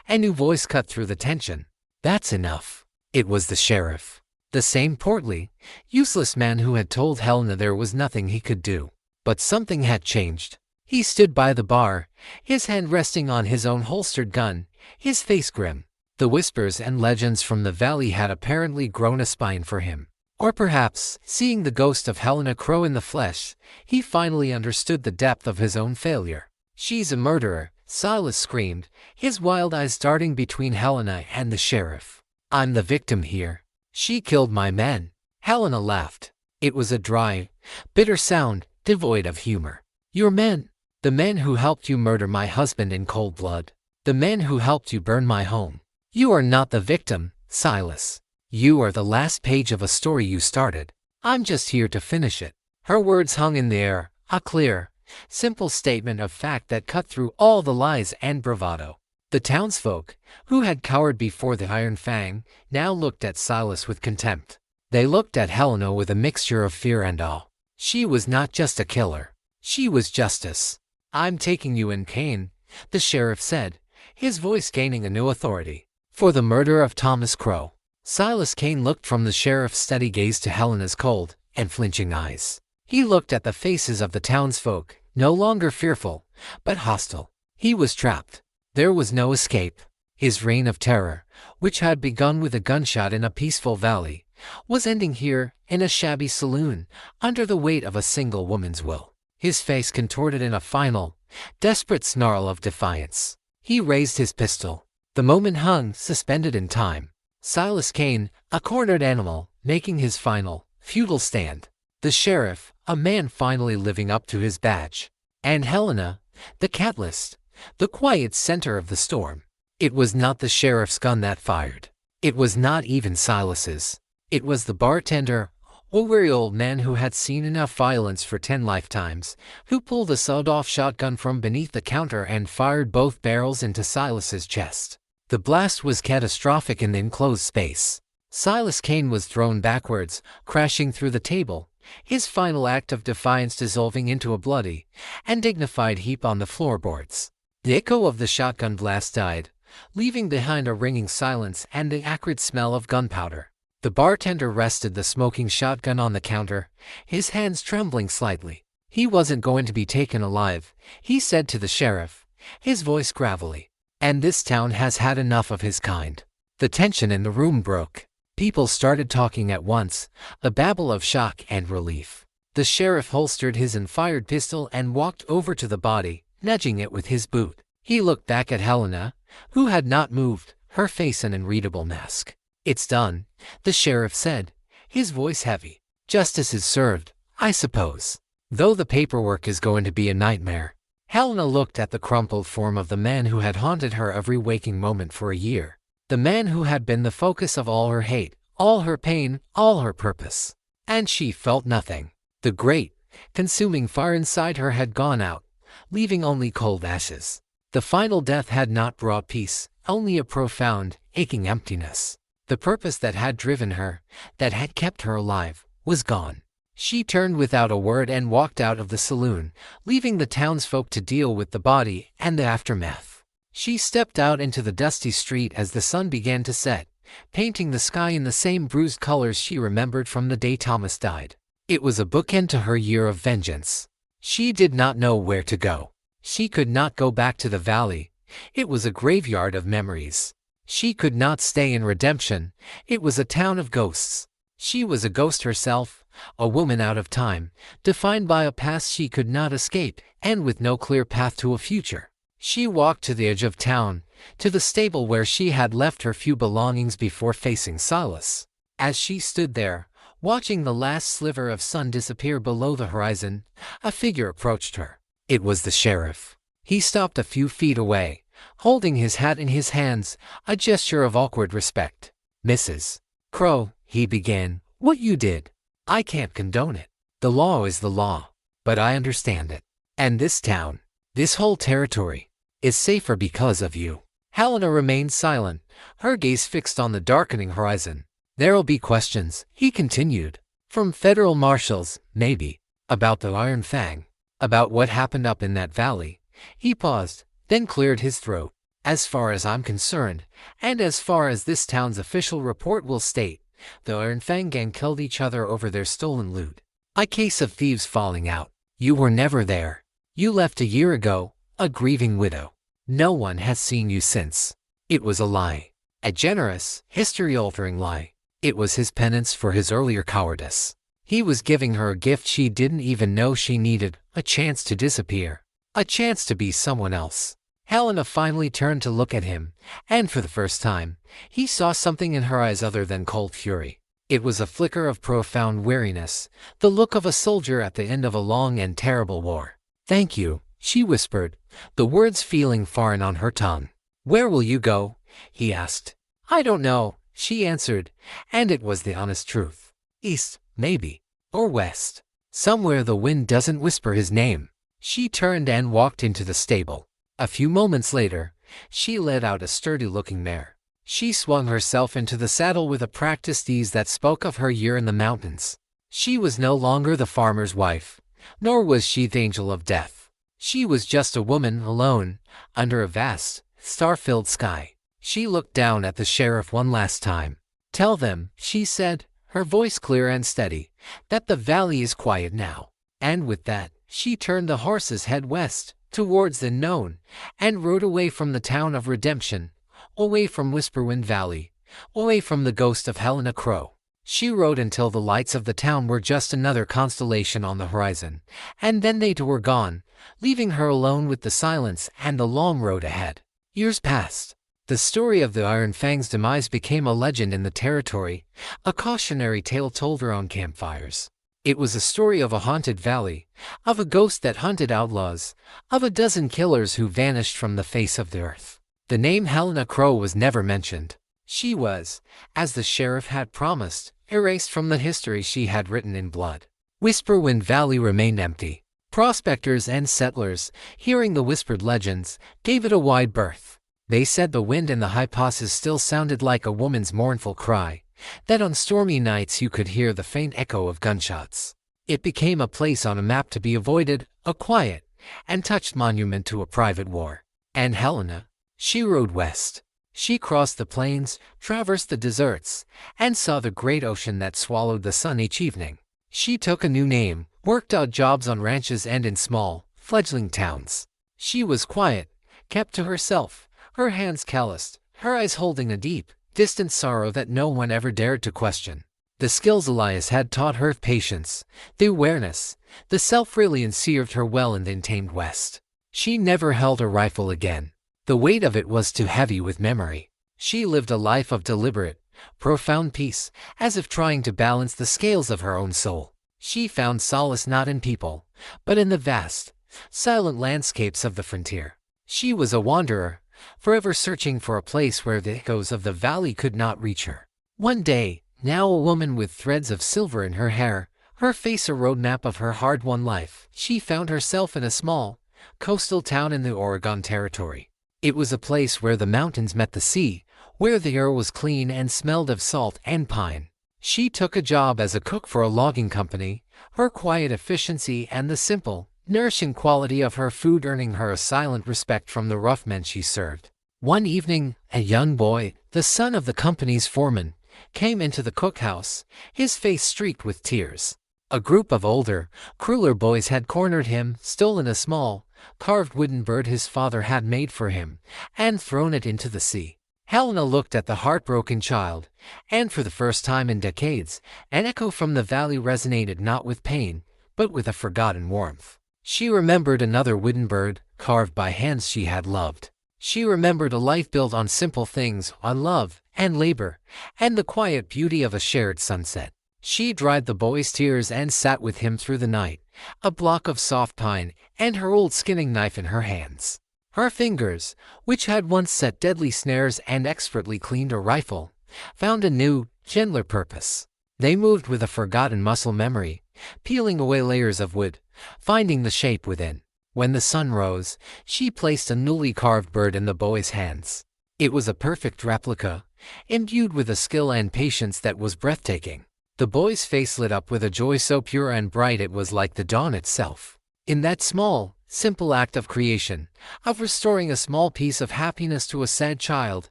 a new voice cut through the tension. "That's enough." It was the sheriff. The same portly, useless man who had told Helena there was nothing he could do. But something had changed. He stood by the bar, his hand resting on his own holstered gun, his face grim. The whispers and legends from the valley had apparently grown a spine for him. Or perhaps, seeing the ghost of Helena Crow in the flesh, he finally understood the depth of his own failure. "She's a murderer," Silas screamed, his wild eyes darting between Helena and the sheriff. "I'm the victim here. She killed my men." Helena laughed. It was a dry, bitter sound, devoid of humor. "Your men? The men who helped you murder my husband in cold blood? The men who helped you burn my home? You are not the victim, Silas. You are the last page of a story you started. I'm just here to finish it." Her words hung in the air, a clear, simple statement of fact that cut through all the lies and bravado. The townsfolk, who had cowered before the Iron Fang, now looked at Silas with contempt. They looked at Helena with a mixture of fear and awe. She was not just a killer. She was justice. "I'm taking you in, Kane," the sheriff said, his voice gaining a new authority. "For the murder of Thomas Crow." Silas Kane looked from the sheriff's steady gaze to Helena's cold and flinching eyes. He looked at the faces of the townsfolk, no longer fearful, but hostile. He was trapped. There was no escape. His reign of terror, which had begun with a gunshot in a peaceful valley, was ending here, in a shabby saloon, under the weight of a single woman's will. His face contorted in a final, desperate snarl of defiance. He raised his pistol. The moment hung, suspended in time. Silas Kane, a cornered animal, making his final, futile stand. The sheriff, a man finally living up to his badge. And Helena, the catalyst, the quiet center of the storm. It was not the sheriff's gun that fired. It was not even Silas's. It was the bartender, a weary old man who had seen enough violence for 10 lifetimes, who pulled a sawed-off shotgun from beneath the counter and fired both barrels into Silas's chest. The blast was catastrophic in the enclosed space. Silas Kane was thrown backwards, crashing through the table, his final act of defiance dissolving into a bloody and dignified heap on the floorboards. The echo of the shotgun blast died, leaving behind a ringing silence and the acrid smell of gunpowder. The bartender rested the smoking shotgun on the counter, his hands trembling slightly. "He wasn't going to be taken alive," he said to the sheriff, his voice gravelly. "And this town has had enough of his kind." The tension in the room broke. People started talking at once, a babble of shock and relief. The sheriff holstered his unfired pistol and walked over to the body, nudging it with his boot. He looked back at Helena, who had not moved, her face an unreadable mask. "It's done," the sheriff said, his voice heavy. "Justice is served, I suppose. Though the paperwork is going to be a nightmare." Helena looked at the crumpled form of the man who had haunted her every waking moment for a year. The man who had been the focus of all her hate, all her pain, all her purpose. And she felt nothing. The great, consuming fire inside her had gone out, leaving only cold ashes. The final death had not brought peace, only a profound, aching emptiness. The purpose that had driven her, that had kept her alive, was gone. She turned without a word and walked out of the saloon, leaving the townsfolk to deal with the body and the aftermath. She stepped out into the dusty street as the sun began to set, painting the sky in the same bruised colors she remembered from the day Thomas died. It was a bookend to her year of vengeance. She did not know where to go. She could not go back to the valley. It was a graveyard of memories. She could not stay in redemption. It was a town of ghosts. She was a ghost herself, a woman out of time, defined by a past she could not escape, and with no clear path to a future. She walked to the edge of town, to the stable where she had left her few belongings before facing Silas. As she stood there, watching the last sliver of sun disappear below the horizon, a figure approached her. It was the sheriff. He stopped a few feet away, holding his hat in his hands, a gesture of awkward respect. "Mrs. Crow," he began, "what you did, I can't condone it. The law is the law, but I understand it. And this town, this whole territory, is safer because of you. Helena remained silent, her gaze fixed on the darkening horizon. There'll be questions, he continued. From federal marshals, maybe. About the Iron Fang. About what happened up in that valley. He paused, then cleared his throat. As far as I'm concerned, and as far as this town's official report will state, the Iron Fang gang killed each other over their stolen loot. A case of thieves falling out. You were never there. You left a year ago, a grieving widow. No one has seen you since. It was a lie. A generous, history-altering lie. It was his penance for his earlier cowardice. He was giving her a gift she didn't even know she needed, a chance to disappear. A chance to be someone else. Helena finally turned to look at him, and for the first time, he saw something in her eyes other than cold fury. It was a flicker of profound weariness, the look of a soldier at the end of a long and terrible war. "Thank you," she whispered, the words feeling foreign on her tongue. "Where will you go?" he asked. "I don't know," she answered, and it was the honest truth. "East, maybe. Or west. Somewhere the wind doesn't whisper his name." She turned and walked into the stable. A few moments later, she led out a sturdy-looking mare. She swung herself into the saddle with a practiced ease that spoke of her year in the mountains. She was no longer the farmer's wife, nor was she the angel of death. She was just a woman alone, under a vast, star-filled sky. She looked down at the sheriff one last time. "Tell them," she said, her voice clear and steady, "that the valley is quiet now." And with that, she turned the horse's head west, towards the known, and rode away from the town of redemption, away from Whisperwind Valley, away from the ghost of Helena Crow. She rode until the lights of the town were just another constellation on the horizon, and then they too were gone, leaving her alone with the silence and the long road ahead. Years passed. The story of the Iron Fang's demise became a legend in the territory, a cautionary tale told around campfires. It was a story of a haunted valley, of a ghost that hunted outlaws, of a dozen killers who vanished from the face of the earth. The name Helena Crow was never mentioned. She was, as the sheriff had promised, erased from the history she had written in blood. Whisperwind Valley remained empty. Prospectors and settlers, hearing the whispered legends, gave it a wide berth. They said the wind and the high passes still sounded like a woman's mournful cry, that on stormy nights you could hear the faint echo of gunshots. It became a place on a map to be avoided, a quiet and touched monument to a private war. And Helena? She rode west. She crossed the plains, traversed the deserts, and saw the great ocean that swallowed the sun each evening. She took a new name, worked odd jobs on ranches and in small, fledgling towns. She was quiet, kept to herself, her hands calloused, her eyes holding a deep, distant sorrow that no one ever dared to question. The skills Elias had taught her patience, the awareness, the self-reliance served her well in the untamed West. She never held a rifle again. The weight of it was too heavy with memory. She lived a life of deliberate, profound peace, as if trying to balance the scales of her own soul. She found solace not in people, but in the vast, silent landscapes of the frontier. She was a wanderer, forever searching for a place where the echoes of the valley could not reach her. One day, now a woman with threads of silver in her hair, her face a roadmap of her hard-won life, she found herself in a small, coastal town in the Oregon Territory. It was a place where the mountains met the sea, where the air was clean and smelled of salt and pine. She took a job as a cook for a logging company, her quiet efficiency and the simple, nourishing quality of her food earning her a silent respect from the rough men she served. One evening, a young boy, the son of the company's foreman, came into the cookhouse, his face streaked with tears. A group of older, crueler boys had cornered him, stolen a small, carved wooden bird his father had made for him, and thrown it into the sea. Helena looked at the heartbroken child, and for the first time in decades, an echo from the valley resonated not with pain, but with a forgotten warmth. She remembered another wooden bird, carved by hands she had loved. She remembered a life built on simple things, on love and labor, and the quiet beauty of a shared sunset. She dried the boy's tears and sat with him through the night, a block of soft pine and her old skinning knife in her hands. Her fingers, which had once set deadly snares and expertly cleaned a rifle, found a new, gentler purpose. They moved with a forgotten muscle memory, peeling away layers of wood, finding the shape within. When the sun rose, she placed a newly carved bird in the boy's hands. It was a perfect replica, imbued with a skill and patience that was breathtaking. The boy's face lit up with a joy so pure and bright it was like the dawn itself. In that small, simple act of creation, of restoring a small piece of happiness to a sad child,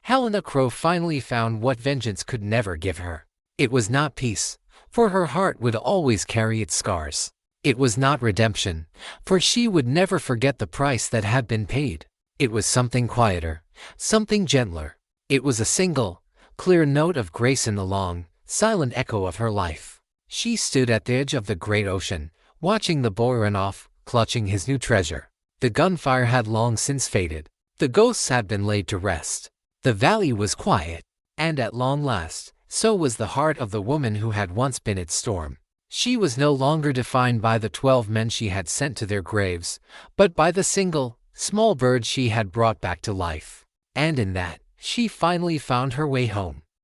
Helena Crow finally found what vengeance could never give her. It was not peace, for her heart would always carry its scars. It was not redemption, for she would never forget the price that had been paid. It was something quieter, something gentler. It was a single, clear note of grace in the long, silent echo of her life. She stood at the edge of the great ocean, watching the boy run off, clutching his new treasure. The gunfire had long since faded. The ghosts had been laid to rest. The valley was quiet, and at long last, so was the heart of the woman who had once been its storm. She was no longer defined by the 12 men she had sent to their graves, but by the single, small bird she had brought back to life. And in that, she finally found her way home.